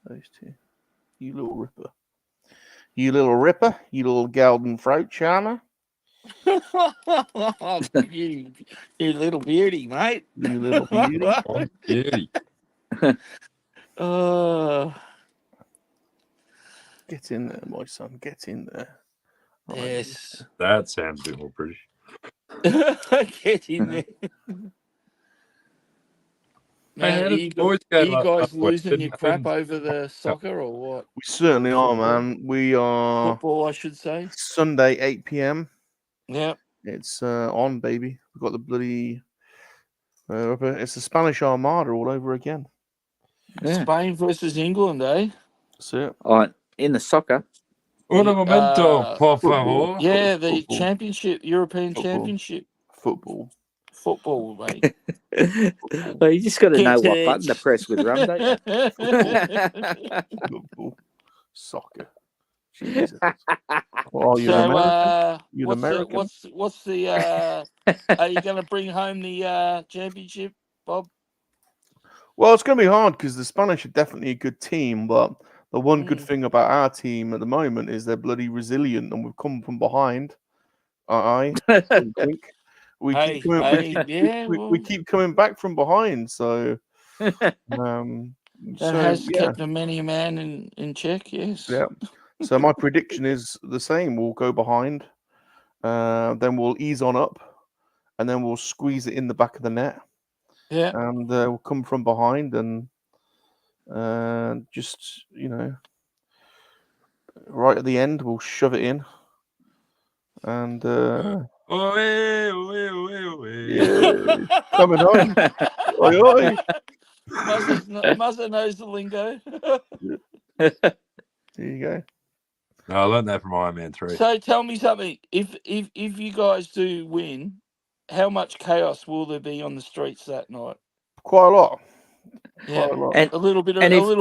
Those two. You little ripper. You little ripper. You little golden throat charmer. you little beauty, mate. You little beauty. Oh, beauty. Get in there, my son. Get in there. Yes. That sounds a bit more British. Get in there. Man, are you guys losing your crap over the soccer or what? We certainly are, man. We are. Football, I should say. Sunday, 8 p.m. Yeah. It's on, baby. We've got the bloody. It's the Spanish Armada all over again. Yeah. Spain versus England, eh? That's it. In the soccer. Un momento, por favor. Yeah, the championship, European Championship. Football, mate. Well, you just got to know what button to press with, Rum, don't you? Football. Soccer. Jesus. Oh, you're American? You're American? What's the are you going to bring home the championship, Bob? Well, it's going to be hard because the Spanish are definitely a good team, but the one good thing about our team at the moment is they're bloody resilient, and we've come from behind. We keep coming back from behind, so that has kept a many man in check. Yes. Yeah. So my prediction is the same. We'll go behind, then we'll ease on up, and then we'll squeeze it in the back of the net. Yeah. And we'll come from behind and just right at the end, we'll shove it in. And yeah, coming on. Oi, oi. Muzzer knows the lingo. There you go. No, I learned that from Iron Man 3. So tell me something. If you guys do win, how much chaos will there be on the streets that night? Quite a lot. Yeah, Quite a lot. a little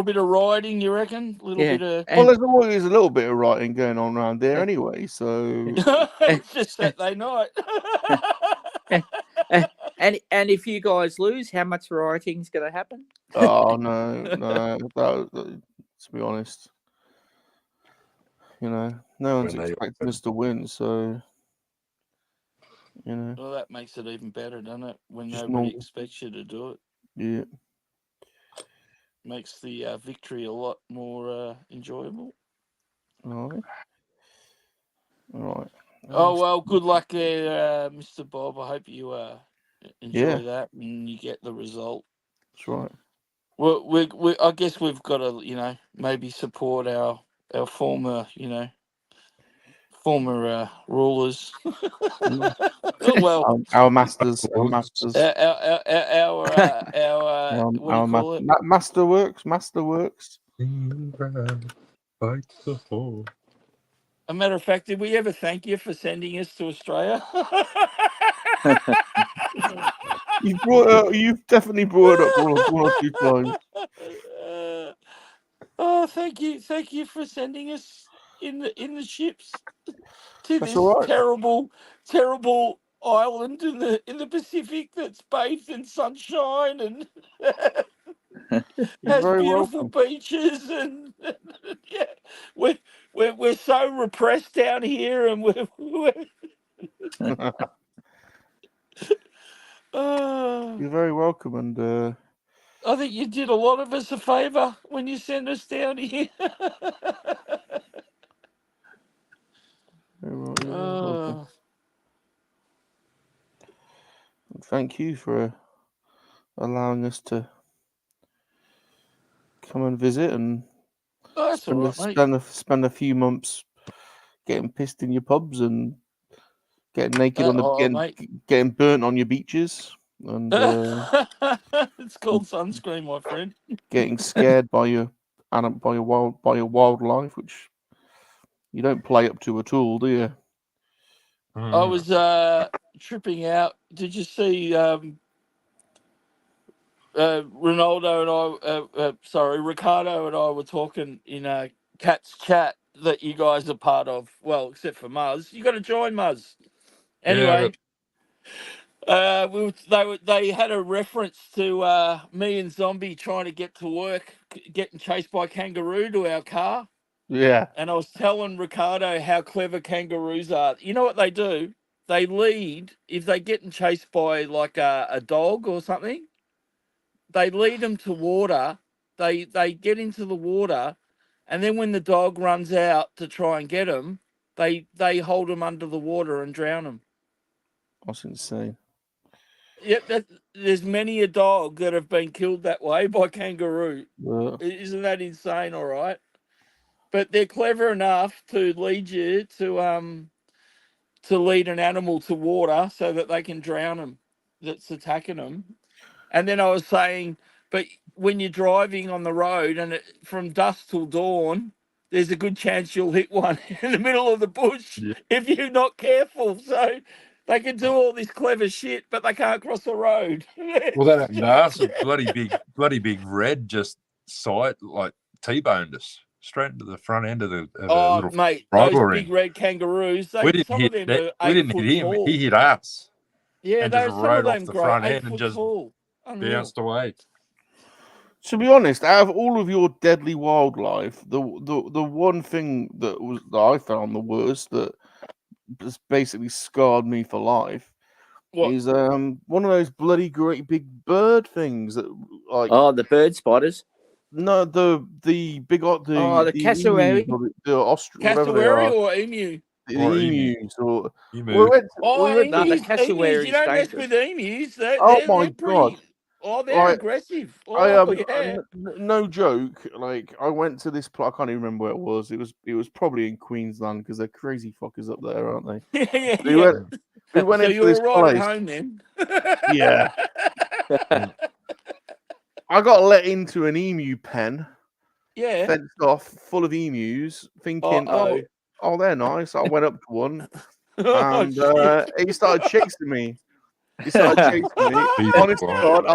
bit of riding, you reckon? A little bit of. Well, there's always a little bit of writing going on around there anyway. So it's just Saturday night. and if you guys lose, how much rioting is going to happen? Oh no. To be honest, no one's expecting us to win, so Well, that makes it even better, doesn't it? When just nobody normal. expects you to do it. Yeah. Makes the victory a lot more enjoyable. All right. Oh well, good luck there, Mr. Bob. I hope you enjoy that and you get the result. That's right. Well, we I guess we've got to maybe support our former rulers. Well, our masters, our what do you call it? Masterworks. A matter of fact, did we ever thank you for sending us to Australia? You've definitely brought it up one or two times. Oh, thank you for sending us in the ships to That's this all right. terrible island in the Pacific that's bathed in sunshine and has beautiful beaches and yeah, we're so repressed down here and we're You're very welcome, and I think you did a lot of us a favour when you sent us down here. Thank you for allowing us to come and visit and spend a few months getting pissed in your pubs and getting naked getting burnt on your beaches and it's called sunscreen, my friend. Getting scared by your wildlife, which you don't play up to at all, do you? I was tripping out. Did you see Ricardo and I were talking in Cat's chat that you guys are part of. Well, except for Muzz. You got to join Muzz. Anyway, they had a reference to me and Zombie trying to get to work, getting chased by kangaroo to our car. Yeah. And I was telling Ricardo how clever kangaroos are. You know what they do? They lead, if they're getting chased by like a dog or something, they lead them to water. They get into the water, and then when the dog runs out to try and get them, they hold them under the water and drown them. That's insane. Yep, there's many a dog that have been killed that way by kangaroo. Isn't that insane? All right. But they're clever enough to lead you to lead an animal to water so that they can drown them that's attacking them. And then I was saying, but when you're driving on the road and from dusk till dawn, there's a good chance you'll hit one in the middle of the bush if you're not careful. So they can do all this clever shit, but they can't cross the road. Well, that nasty bloody big red just like T-boned us straight into the front end of the little mate, those big red kangaroos. We didn't hit him. He hit us. Yeah, and just rode off the front end and just bounced away. To be honest, out of all of your deadly wildlife, the one thing that I found the worst that just basically scarred me for life is one of those bloody great big bird things that like the bird spiders. No, the big the cassowary, cassowary or emu. The emus or emus. The cassowary. You don't mess with emus. They're God! Oh, they're Like, aggressive. I Oh, yeah. no joke. Like, I went to this. I can't even remember where it was. It was probably in Queensland because they're crazy fuckers up there, aren't they? Yeah. We went So into you're this all right place. at home then? Yeah. I got let into an emu pen, Yeah. fenced off, full of emus, thinking, Uh-oh. oh, they're nice. I went up to one, Oh, and shit. he started chasing me. He started chasing me. Jesus Honest to Christ. God,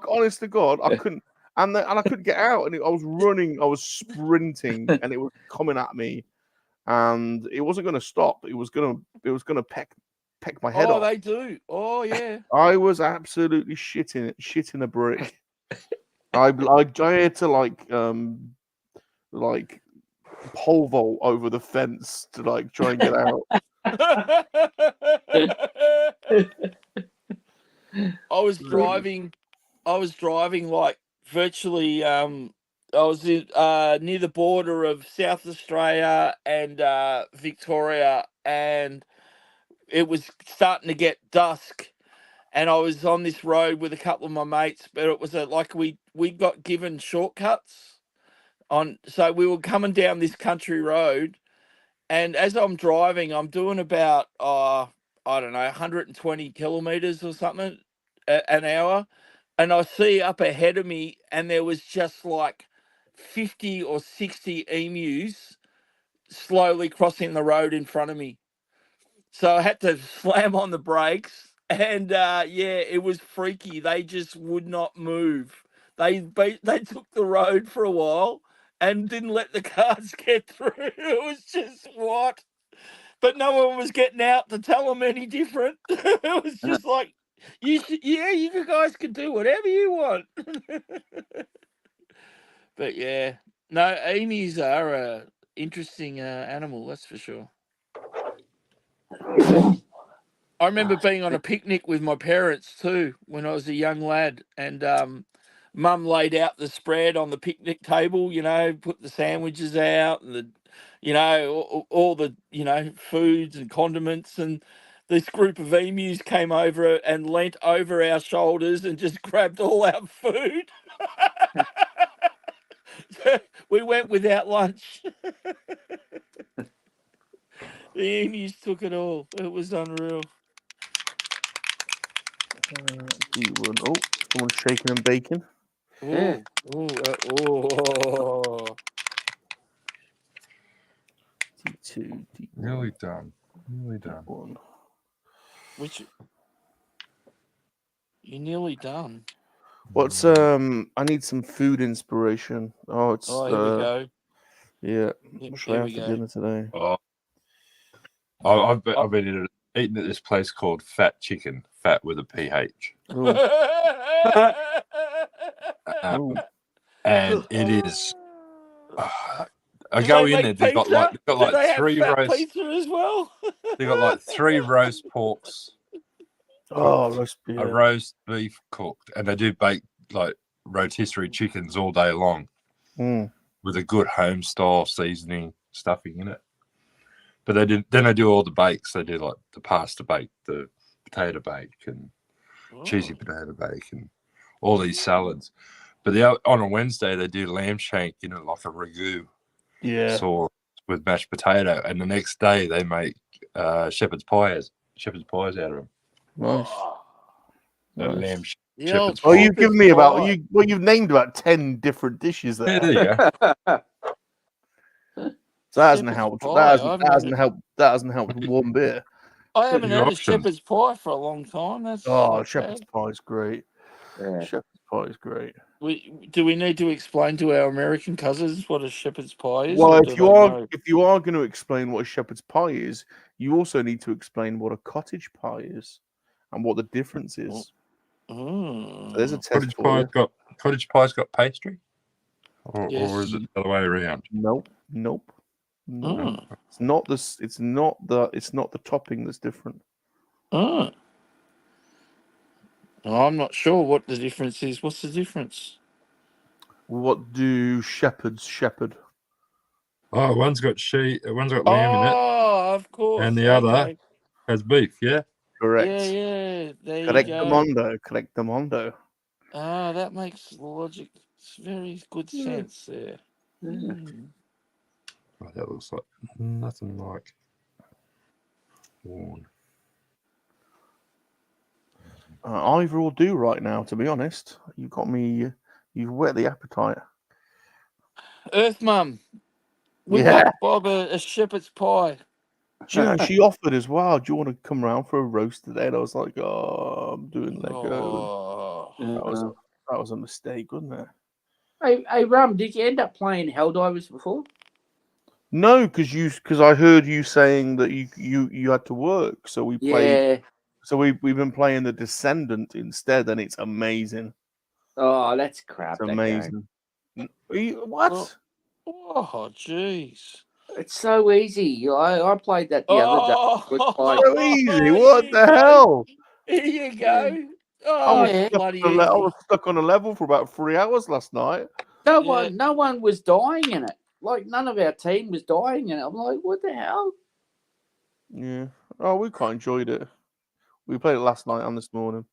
honest to God, I couldn't, and I couldn't get out. And I was running, I was sprinting, and it was coming at me, and it wasn't going to stop. It was going to peck my head off. They do. Oh, yeah. I was absolutely shitting a brick. I had to like pole vault over the fence to like try and get out. I was driving like virtually I was in, near the border of South Australia and Victoria, and it was starting to get dusk, and I was on this road with a couple of my mates, but it was like we got given shortcuts on, so we were coming down this country road, and as I'm driving, I'm doing about I don't know, 120 kilometers or something an hour, and I see up ahead of me, and there was just like 50 or 60 emus slowly crossing the road in front of me. So I had to slam on the brakes, and yeah, it was freaky. They just would not move. They took the road for a while and didn't let the cars get through. It was just what? But no one was getting out to tell them any different. It was just like, you guys can do whatever you want. But yeah, no, emus are a interesting animal, that's for sure. I remember being on a picnic with my parents too when I was a young lad, and Mum laid out the spread on the picnic table. Put the sandwiches out and all the foods and condiments, and this group of emus came over and leant over our shoulders and just grabbed all our food. We went without lunch. The emus took it all. It was unreal. Someone's shaking and baking. Oh. D2, D1. Nearly done. D1. You're nearly done. What's I need some food inspiration. Here we go. Yeah. What should I have for dinner today? I've been eating at this place called Fat Chicken, fat with a PH. And it is. I go in there. They've got like 3 roast pizza as well. They've got like 3 roast porks. Roast beef. A roast beef cooked, and they do bake like rotisserie chickens all day long with a good home style seasoning stuffing in it. But they do all the bakes. They do like the pasta bake, the potato bake, and cheesy potato bake, and all these salads. But on a Wednesday they do lamb shank in it like a ragu sauce with mashed potato, and the next day they make shepherd's pies out of them. Nice. Lamb shepherd's pie. You've given me you've named about 10 different dishes there. Yeah, there you go. So that hasn't helped. That hasn't helped one bit. I haven't had a shepherd's pie for a long time. Shepherd's pie is great. Yeah. Shepherd's pie is great. Do we need to explain to our American cousins what a shepherd's pie is? Well, if you are going to explain what a shepherd's pie is, you also need to explain what a cottage pie is and what the difference is. So there's a test Cottage pie's got pastry, or is it the other way around? Nope. It's not this. It's not the topping that's different. I'm not sure what the difference is. What's the difference? What do shepherds shepherd? Oh, one's got lamb in it. Oh, of course. And the other has beef. Yeah. Correct. Yeah. There Correct you go. Correct. Ah, that makes logic. It's very good sense there. Right, that looks like nothing like worn. Either will do right now, to be honest. You've got me. You've whet the appetite. Earth Mum, we got Bob a shepherd's pie. Do you know, she offered as well, do you want to come around for a roast today? And I was like, oh, I'm doing Lego. That was a mistake, wasn't it? Hey, Rum, did you end up playing Helldivers before? No, because I heard you saying that you had to work, so we played. Yeah. So we've been playing the Descendant instead, and it's amazing. Oh, that's crap. It's amazing. What? Oh, jeez. It's so easy. I played that the other day. So easy. What the hell? Here you go. I was stuck on a level for about 3 hours last night. No one was dying in it. Like, none of our team was dying in it. I'm like, what the hell? Yeah. Oh, we quite enjoyed it. We played it last night and this morning.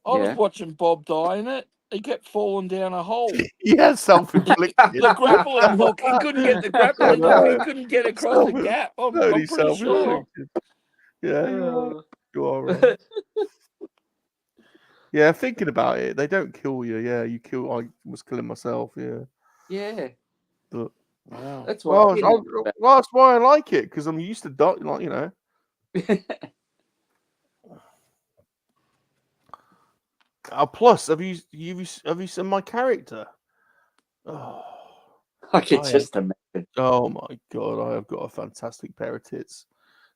I was watching Bob die in it. He kept falling down a hole. Yeah, self-inflicted. The grappling hook. He couldn't get the grappling hook. He couldn't get across the gap. I'm pretty sure. Yeah, you are right. Yeah, thinking about it, they don't kill you. Yeah, you kill. I was killing myself. Yeah. Yeah. But wow. That's why. That's why I like it, because I'm used to dying. Like, you know. Plus, have you seen my character? Oh, I can just imagine. Oh my god, I have got a fantastic pair of tits.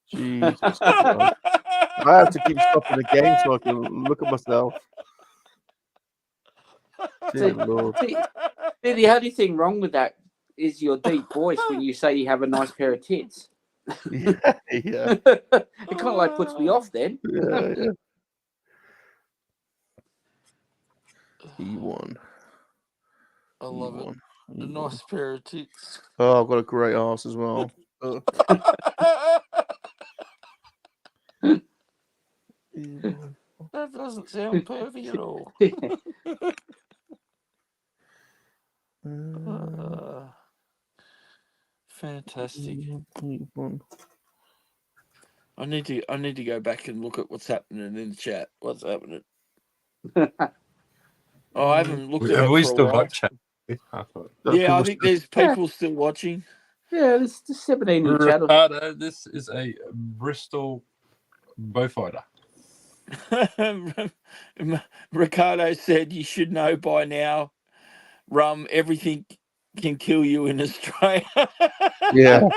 Jesus Christ. I have to keep stopping the game so I can look at myself. Dear Lord. The only thing wrong with that is your deep voice when you say you have a nice pair of tits. Yeah. It kind of like puts me off then. Yeah. E1. I love it. A nice pair of tits. Oh, I've got a great arse as well. That doesn't sound pervy at all. Fantastic. I need to go back and look at what's happening in the chat. What's happening? I haven't looked at it for a while. Yeah, I think there's people still watching. Yeah, there's 17 in the chat. Ricardo, this is a Bristol bowfighter. Ricardo said you should know by now, Rum, everything can kill you in Australia. Yeah.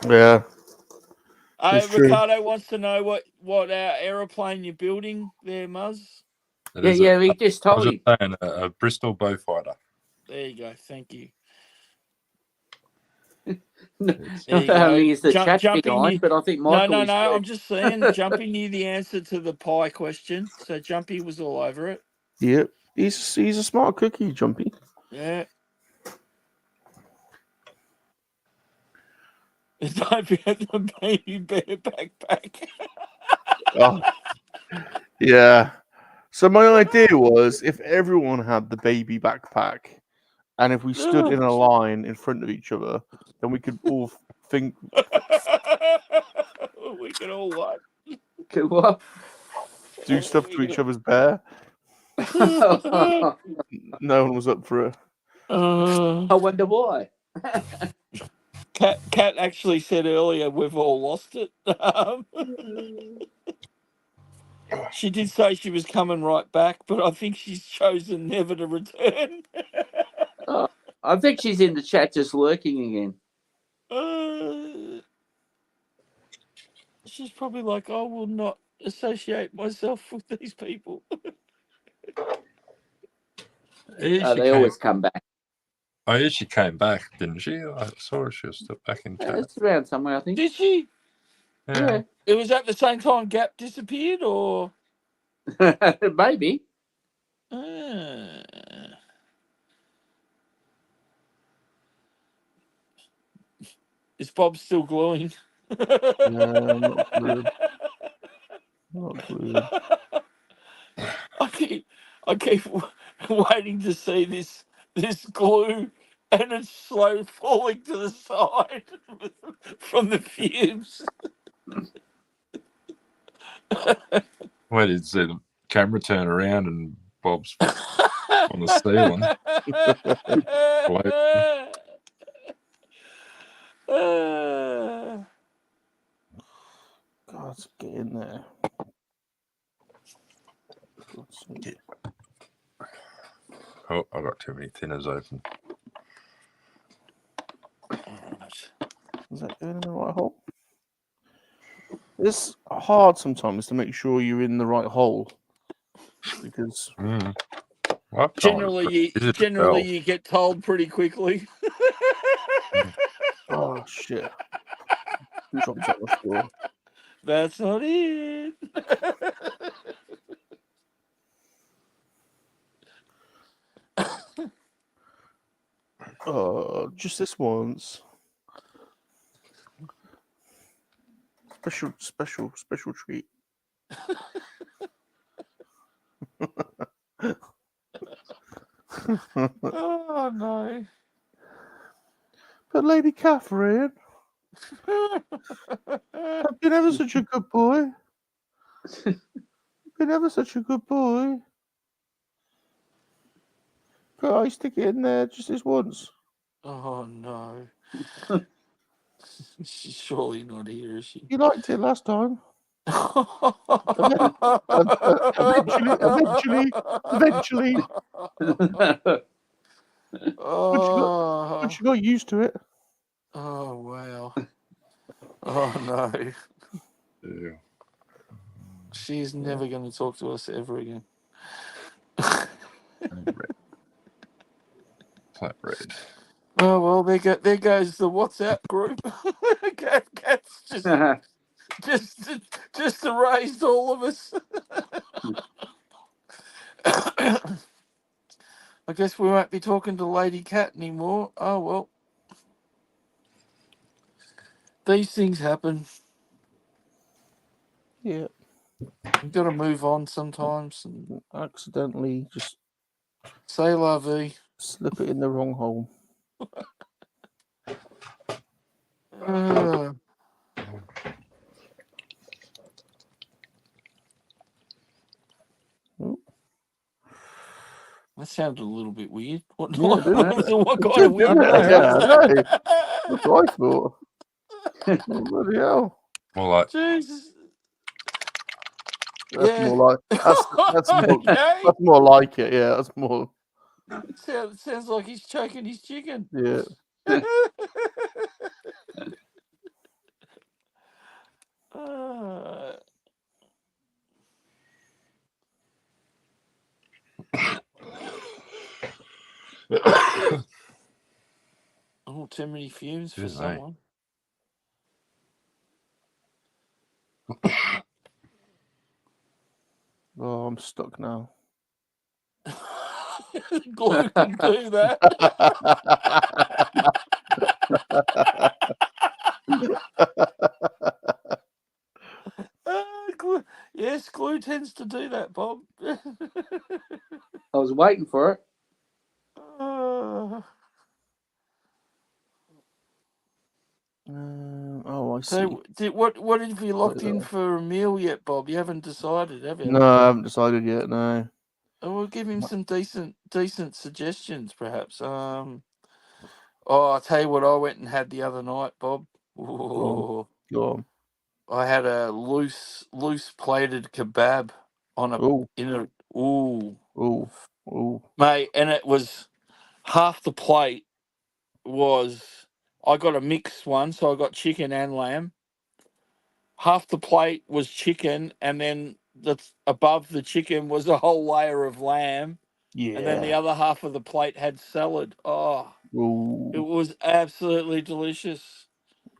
Yeah. Ricardo wants to know what aeroplane you're building there, Muzz. Yeah, he just told you. A Bristol bowfighter. There you go. Thank you. Not only is the chat behind, but I think Michael No. I'm just saying, Jumpy knew the answer to the pie question, so Jumpy was all over it. Yep, he's a smart cookie, Jumpy. Yeah. Don't forget the baby bear backpack. Oh. Yeah. So my idea was, if everyone had the baby backpack, and if we stood in a line in front of each other, then we could all think. We could all what? What? Do stuff to each other's bear. No one was up for it. I wonder why. Kat actually said earlier we've all lost it. She did say she was coming right back, but I think she's chosen never to return. I think she's in the chat just lurking again. She's probably like, I will not associate myself with these people. They always come back. Oh, yeah, she came back, didn't she? I saw her. She was still back in chat. It's around somewhere, I think. Did she? Yeah. It was at the same time Gap disappeared, or? Maybe. Is Bob still gluing? No, not glued. Not glued. I keep waiting to see this glue, and it's slow falling to the side from the fumes. Wait, did see the camera turn around and Bob's on the ceiling. God, get in there. Oh, I got too many thinners open. Is that going in the right hole? It's hard sometimes to make sure you're in the right hole because well, generally you get told pretty quickly. Oh shit! Dropped on the floor. That's not it. Just this once. Special treat. Oh no! But Lady Catherine, I've been ever such a good boy. Been ever such a good boy. Could I stick it in there just this once? Oh no! She's surely not here, is she? You liked it last time. Eventually. But you got used to it. Oh wow! Oh no! Yeah. She's never going to talk to us ever again. Flat red. Oh well, there goes the WhatsApp group. Cat's just erased all of us. I guess we won't be talking to Lady Cat anymore. Oh well, these things happen. Yeah. You've got to move on sometimes and accidentally just say la vie. Slip it in the wrong hole. That sounded a little bit weird. What, yeah, what kind of weird? That's what I thought. Bloody hell. More like Jesus. That's more like that's more like it. Yeah, that's more. Sounds like he's choking his chicken. Yeah. Oh, too many fumes for someone. Oh, I'm stuck now. Glue can do that. Yes, glue tends to do that, Bob. I was waiting for it. Oh, I see. So, what have you locked in for a meal yet, Bob? You haven't decided, have you? No, I haven't decided yet. No. Oh, we'll give him some decent suggestions, perhaps. Oh, I'll tell you what I went and had the other night, Bob. Go on. I had a loose plated kebab on mate, and it was half the plate was, I got a mixed one, so I got chicken and lamb. Half the plate was chicken, and then above the chicken was a whole layer of lamb. Yeah. And then the other half of the plate had salad. Oh, it was absolutely delicious.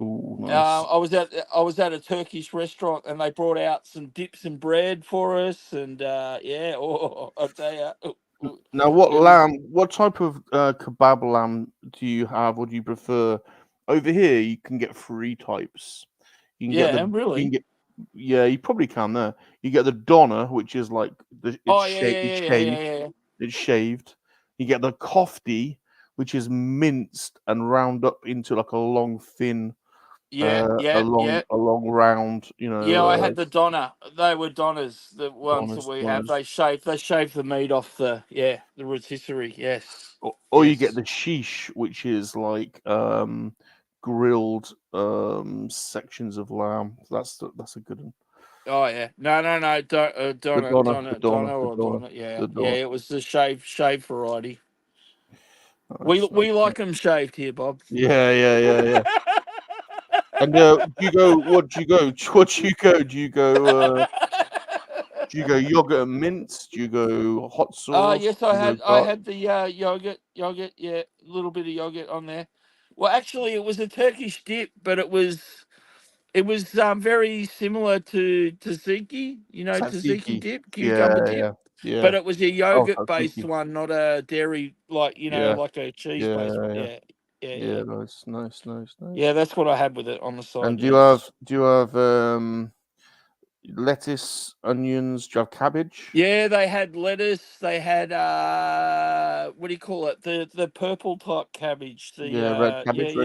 Ooh, nice. I was at a Turkish restaurant, and they brought out some dips and bread for us, and yeah, I'll tell you. Now, what type of kebab lamb do you have, or do you prefer? Over here, you can get 3 types. You can get really? Yeah, you probably can there. You get the doner, which is like it's shaved. You get the kofti, which is minced and round up into like a long, thin, a long round. Yeah, I had the doner. They were doners. The ones that we have. They shave the meat off the rotisserie. Yes. Or you get the sheesh, which is like grilled sections of lamb. That's a good one. Oh yeah, no, doner. Yeah, it was the shave variety. Nice, We like them shaved here, Bob. Yeah. And do you go? What do you go? What do you go? Do you go? Do you go yogurt and mince? Do you go hot sauce? Yes, I had the yogurt. Yeah, a little bit of yogurt on there. Well, actually, it was a Turkish dip, but it was very similar to tzatziki. You know, tzatziki dip, cucumber dip. Yeah. But it was a yogurt-based one, not a dairy, like a cheese-based one. Yeah. Nice. Yeah, that's what I had with it on the side. And do you have lettuce, onions? Do you have cabbage? Yeah, they had lettuce. They had what do you call it? The purple type cabbage. Red cabbage.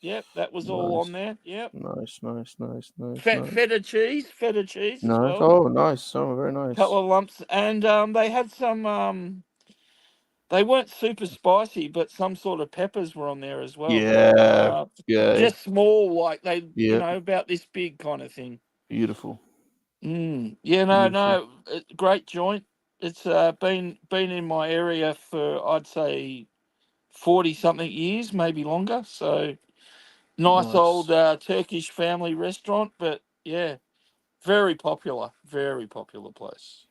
Yep. That was all on there. Yep. Nice. Feta cheese Nice. as well. Oh, nice. Oh, very nice. Couple of lumps, and they had some. They weren't super spicy, but some sort of peppers were on there as well. Yeah. Just small, like about this big kind of thing. Beautiful. Yeah, no, great joint. It's been in my area for, I'd say, 40-something years, maybe longer. So nice. Old Turkish family restaurant, but yeah, very popular place.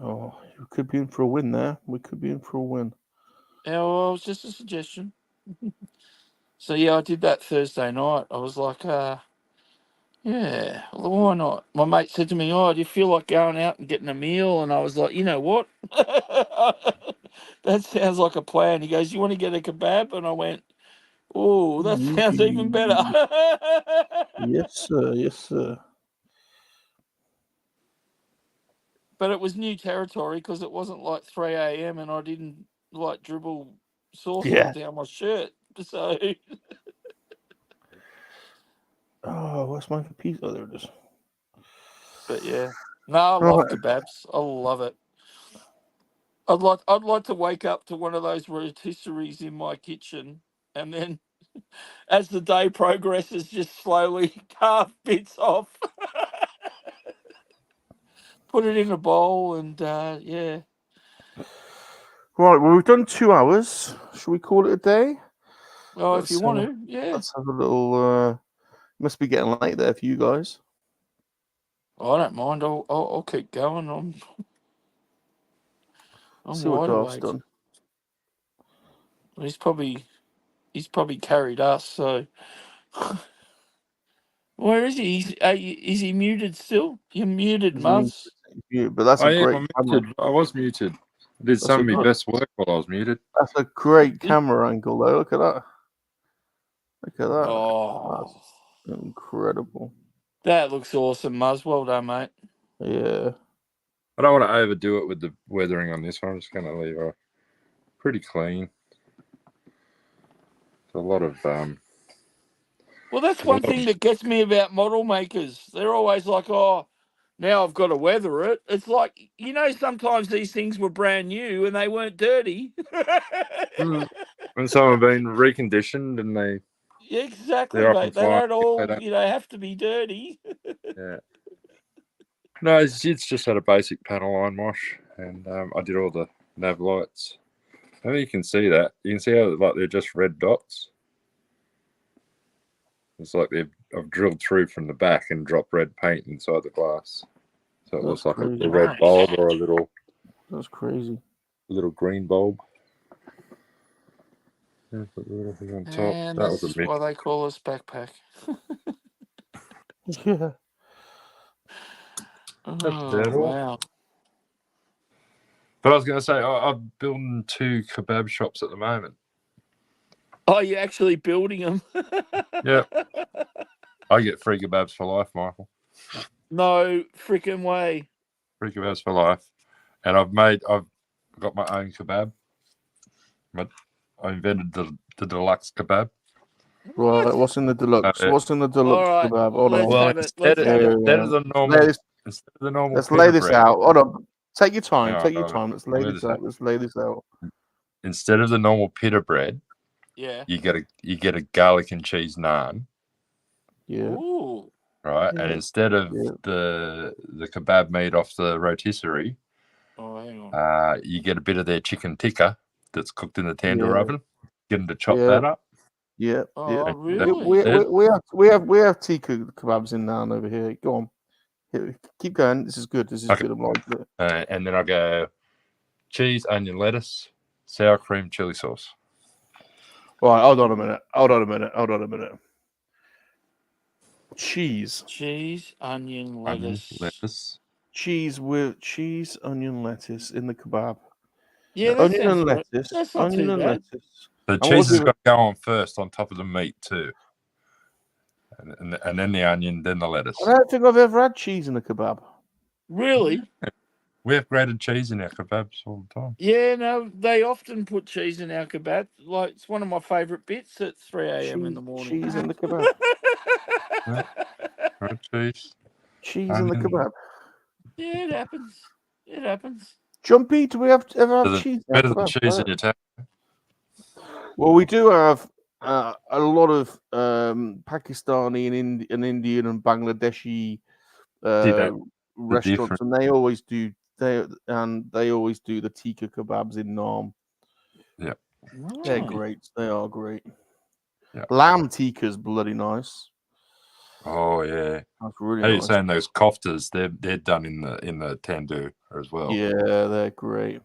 Oh, we could be in for a win there. Yeah, well, it was just a suggestion. So yeah, I did that Thursday night. I was like, yeah, well, why not? My mate said to me, "Oh, do you feel like going out and getting a meal?" And I was like, "You know what? That sounds like a plan." He goes, "You want to get a kebab?" And I went, "Oh, that sounds even better." Yes, sir. But it was new territory because it wasn't like 3 a.m. and I didn't like dribble sauce all down my shirt. So. Oh, what's my piece? Oh, there it is. But yeah, no, I love kebabs. I love it. I'd like to wake up to one of those rotisseries in my kitchen, and then, as the day progresses, just slowly carve bits off, put it in a bowl, and yeah. Right, well, we've done 2 hours. Should we call it a day? Oh, if you want to, yeah. Let's have a little. Must be getting late there for you guys. I don't mind. I'll keep going. I'm see what wide Darth's awake. done. He's probably carried us. So, where is he? Is he muted still? You're muted, Muzz. But that's a great camera. I was muted. I did some of my best work while I was muted. That's a great camera angle, though. Look at that. Oh, that's incredible. That looks awesome, Muzz. Well done, mate. Yeah. I don't want to overdo it with the weathering on this one. I'm just going to leave her pretty clean. It's a lot of Well, that's one thing that gets me about model makers. They're always like, "Oh, now I've got to weather it." It's like, sometimes these things were brand new and they weren't dirty. And some have been reconditioned and they... Exactly, mate. They don't all, have to be dirty. Yeah. No, it's just had a basic panel line wash, and I did all the nav lights. I think you can see that. You can see how they're just red dots. It's like I've drilled through from the back and dropped red paint inside the glass, so it looks like a red bulb or a little. That's crazy. A little green bulb. Yeah, put the little thing on top. And that's why they call us backpack. Yeah. Oh, wow. But I was going to say, I'm building 2 kebab shops at the moment. Oh, you're actually building them? Yeah. I get free kebabs for life, Michael. No freaking way. Free kebabs for life. And I've got my own kebab. But I invented the deluxe kebab. Right, what's in the deluxe? What's in the deluxe All right, kebab? Hold let's on. have it. Let's have it. Instead of the normal Let's lay pita this bread, out. Hold on. Take your time. Yeah, Take your time. Let's lay this out. Let's lay this out. instead of the normal pita bread, Yeah. you get a garlic and cheese naan. Yeah. Ooh. Right, Yeah. and instead of the kebab made off the rotisserie, hang on. you get a bit of their chicken tikka that's cooked in the tandoor Yeah. oven. Get them to chop Yeah. that up. Yeah. Oh, Yeah. really? We have tikka kebabs in naan over here. Go on. Here, keep going. This is good. This is good. I'm liking it. And then I go cheese, onion, lettuce, sour cream, chili sauce. Right, hold on a minute. Cheese, onion, lettuce. Cheese with cheese, onion, lettuce in the kebab. Yeah, onion and lettuce. That's not onion too and bad. lettuce. The cheese has got to go on first on top of the meat too. And then the onion, then the lettuce. I don't think I've ever had cheese in a kebab. Really? We have grated cheese in our kebabs all the time. Yeah, no, they often put cheese in our kebab. Like, it's one of my favourite bits at 3 a.m. in the morning. Cheese in the kebab. Red cheese. Cheese in the kebab. Yeah, it happens. It happens. Jumpy, do we ever have cheese in our better than kebab? cheese in your taco? Well, we do have a lot of Pakistani and Indian and Bangladeshi restaurants, and they always do the tikka kebabs in naan. Yeah, they're great. They are great. Yeah. Lamb tikka's bloody nice. Oh yeah, that's really nice. How you nice. saying those koftas? They're done in the tandoor as well. Yeah, they're great.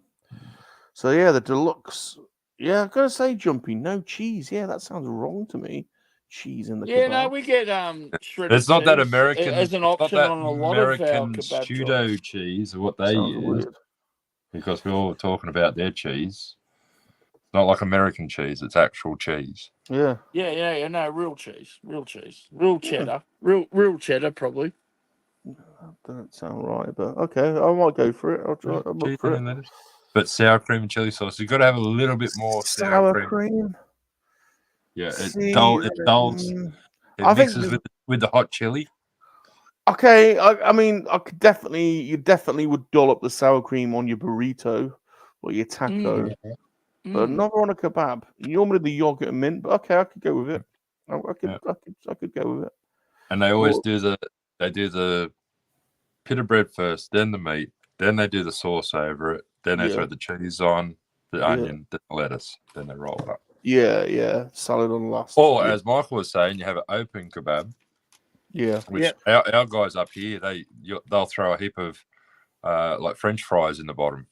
So yeah, the deluxe. Yeah, I'm gonna say Jumpy. No cheese. Yeah, that sounds wrong to me. Cheese in the kebab. No, we get shredded It's not cheese that American as an option on a lot of our American kebab pseudo shops. cheese, what they Sounds use, weird. because we're all talking about their cheese. It's not like American cheese; it's actual cheese. Yeah. Yeah. No, real cheese, real cheddar, real cheddar, probably. That doesn't sound right, but okay, I might go for it. I'll try. I'm up for it. But sour cream and chili sauce, you've got to have a little bit more sour cream. Yeah, it mixes with the hot chili. Okay, I mean, you definitely would doll up the sour cream on your burrito or your taco, but not on a kebab. Normally the yogurt and mint, but okay, I could go with it. I could go with it. And they always do the pita bread first, then the meat, then they do the sauce over it, then they throw the cheese on, the onion, then the lettuce, then they roll it up. Yeah, salad on last. Or as Michael was saying, you have an open kebab. Yeah, which our guys up here they'll throw a heap of like French fries in the bottom.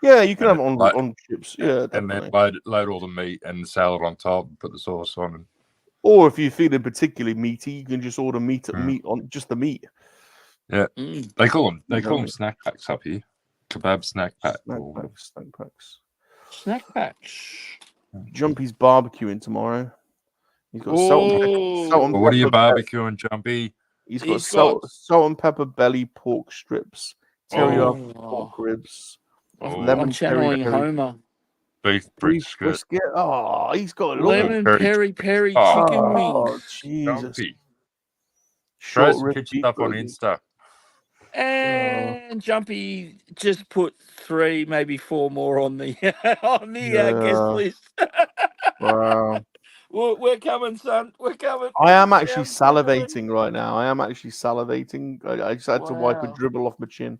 Yeah, you can have it on chips. Yeah, and definitely. then load all the meat and the salad on top and put the sauce on. And... Or if you're feeling particularly meaty, you can just order meat on just the meat. Yeah, they call them snack packs up here. Kebab snack pack. Snack packs. Jumpy's barbecuing tomorrow. He's got salt and pepper. What are you barbecuing, Jumpy? He's got salt and pepper belly pork strips, teriyaki pork ribs, lemon channeling Homer. Beef brisket. Oh, he's got lemon peri chicken wings. Oh, Jesus. Throw some kitchen stuff on Insta. And Jumpy just put 3, maybe 4 more on the guest list. Wow. We're coming, son. We're coming. I am actually salivating right now. I just had to wipe a dribble off my chin.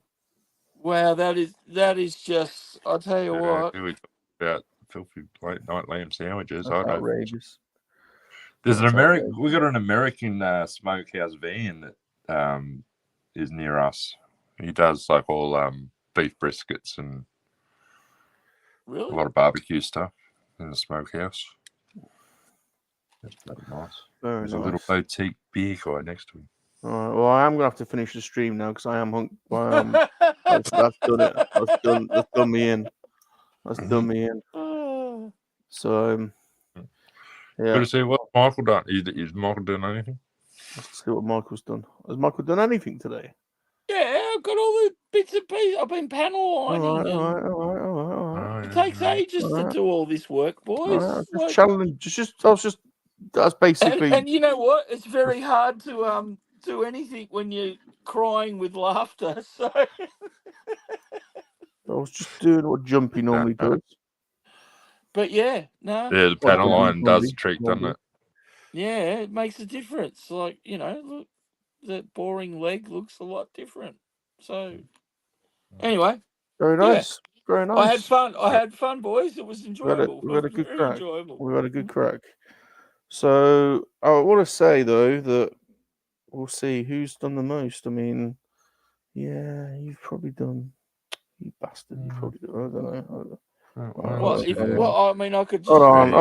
Wow, that is just. I'll tell you what. We talk about filthy late night lamb sandwiches. That's outrageous. There's an American. We got an American smokehouse van that is near us. He does like all beef briskets and a lot of barbecue stuff in the smokehouse. That's very nice. There's a little boutique beer guy next to him. All right, well, I am gonna have to finish the stream now because I am hungry. That's done it. That's done me in. That's done me in. So, Good to see what Michael done. Is Michael doing anything? Let's see what Michael's done. Has Michael done anything today? Yeah, I've got all the bits and pieces. I've been panel lining. All right. It takes ages to do all this work, boys. Just challenge. That's basically. And you know what? It's very hard to do anything when you're crying with laughter. So. I was just doing what Jumpy normally does. But yeah, no. Yeah, the panel line does the trick, doesn't it? Yeah, it makes a difference. Like, look, the boring leg looks a lot different. So, anyway. Very nice. Yeah. Very nice. I had fun, boys. It was enjoyable. We had a good crack. Enjoyable. We had a good crack. So, I want to say, though, that we'll see who's done the most. I mean, yeah, you've probably done. You bastard. You probably done. I don't know. I mean, I could just... Hold on.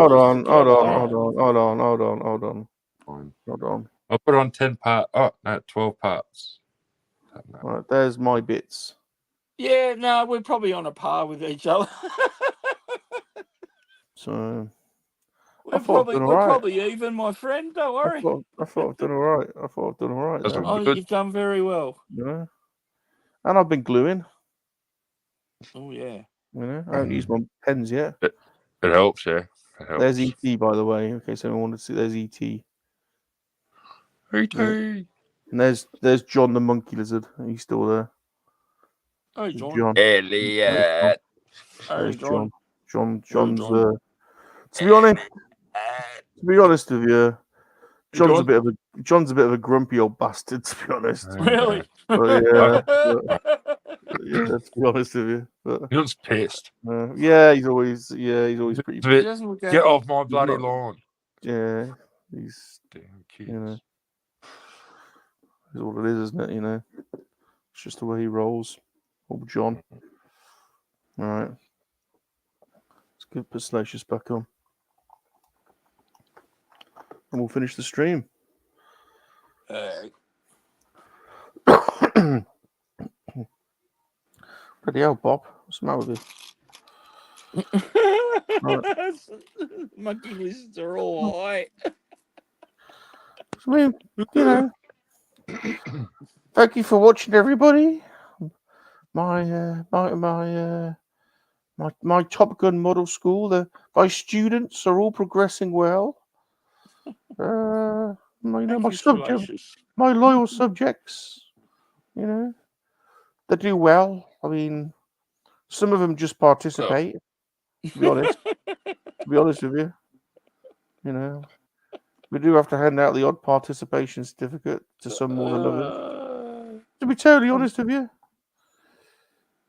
I'll put on 10 parts. Oh, no, 12 parts. Right, there's my bits. Yeah, no, we're probably on a par with each other. So... We're probably even, my friend. Don't worry. I thought I've done all right. Oh, you've done very well. Yeah. And I've been gluing. Oh, yeah. I haven't used my pens yet. It helps, yeah. It helps. There's ET, by the way. Okay, so I wanted to see. There's ET. ET. Yeah. And there's John the monkey lizard. He's still there. Oh, John. Elliot. There's John. John's. To be honest with you, John's a bit of a grumpy old bastard. To be honest. Really? Yeah, to be honest with you, but John's pissed. He's always pretty. Get off my bloody lawn. Yeah, he's damn kids. Is what it is, isn't it? It's just the way he rolls. Old John. All right, let's put Salacious back on, and we'll finish the stream. Bloody hell, Bob. What's the matter with you? Monkey lizards are all high. I mean, thank you for watching, everybody. My Top Gun model school. My students are all progressing well. My loyal subjects. They do well. I mean, some of them just participate. To be honest, with you, we do have to hand out the odd participation certificate to some more than others. To be totally honest with you,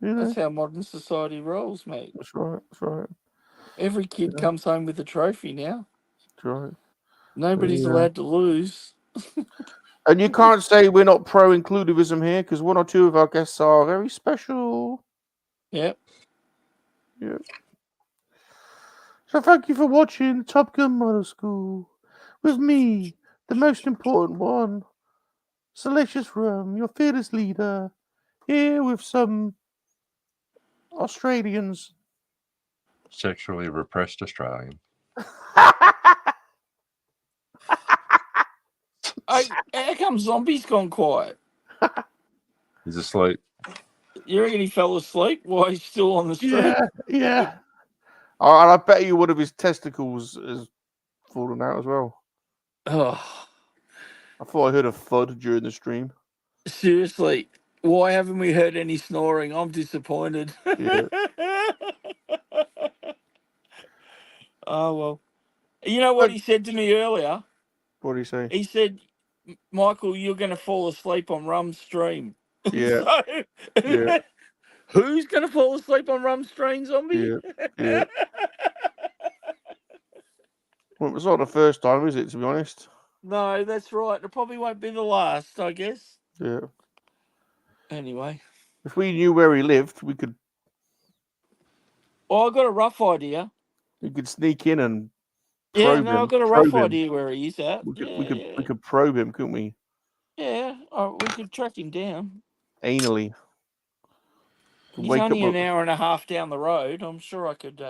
that's how modern society rolls, mate. That's right. Every kid comes home with a trophy now. That's right. Nobody's allowed to lose. And you can't say we're not pro-inclusivism here, because one or two of our guests are very special. Yep. Yeah. So thank you for watching Top Gun Model School with me, the most important one, Salacious Rum, your fearless leader, here with some Australians. Sexually repressed Australian. How come Zombie's gone quiet? He's asleep. You reckon he fell asleep while he's still on the street? Yeah. And I bet you one of his testicles has fallen out as well. Oh. I thought I heard a thud during the stream. Seriously, why haven't we heard any snoring? I'm disappointed. Yeah. Oh, well. You know what he said to me earlier? What did he say? He said, Michael, you're going to fall asleep on Rum's stream. Yeah. Yeah. Who's going to fall asleep on Rum's stream, Zombie? Yeah. Well, it's not the first time, is it, to be honest? No, that's right. It probably won't be the last, I guess. Yeah. Anyway. If we knew where he lived, we could... Well, I got a rough idea. We could sneak in and probe him. I've got a rough idea where he is at. We could probe him, couldn't we? Yeah, we could track him down. Anally. He's only an hour and a half down the road. I'm sure I could...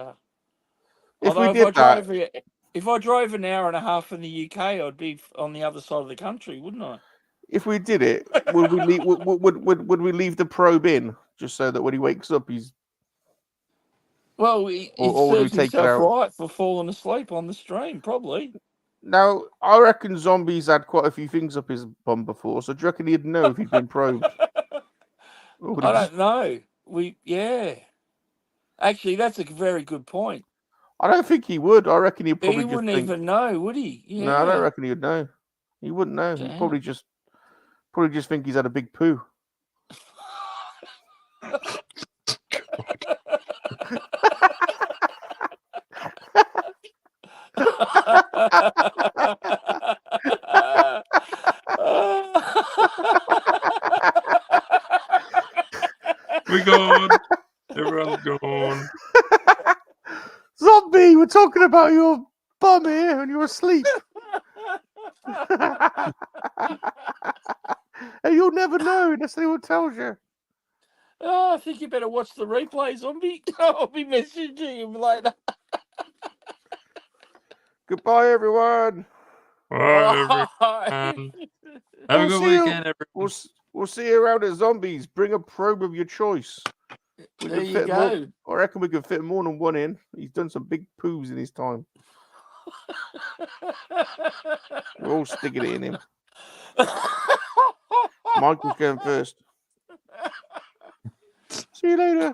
If we did that... If I drove an hour and a half in the UK, I'd be on the other side of the country, wouldn't I? If we did it, would we leave? Would we leave the probe in just so that when he wakes up, he's Well, he or would we serves take it himself out? right for falling asleep on the stream, probably. Now, I reckon Zombies had quite a few things up his bum before, so do you reckon he'd know if he'd been probed? I don't know. Yeah. Actually, that's a very good point. I don't think he would. I reckon he'd probably He wouldn't just think, even know, would he? Yeah. No, I don't reckon he'd know. He wouldn't know. He'd probably just think he's had a big poo. We're gone. Everyone's gone. Zombie, we're talking about your bum here and you're asleep. And you'll never know unless anyone tells you. Oh, I think you better watch the replay, Zombie. I'll be messaging him later. Goodbye, everyone. Bye, everyone. Have a good weekend, everyone. We'll see you around at Zombies. Bring a probe of your choice. There you go. I reckon we can fit more than one in. He's done some big poos in his time. We're all sticking it in him. Michael's going first. See you later.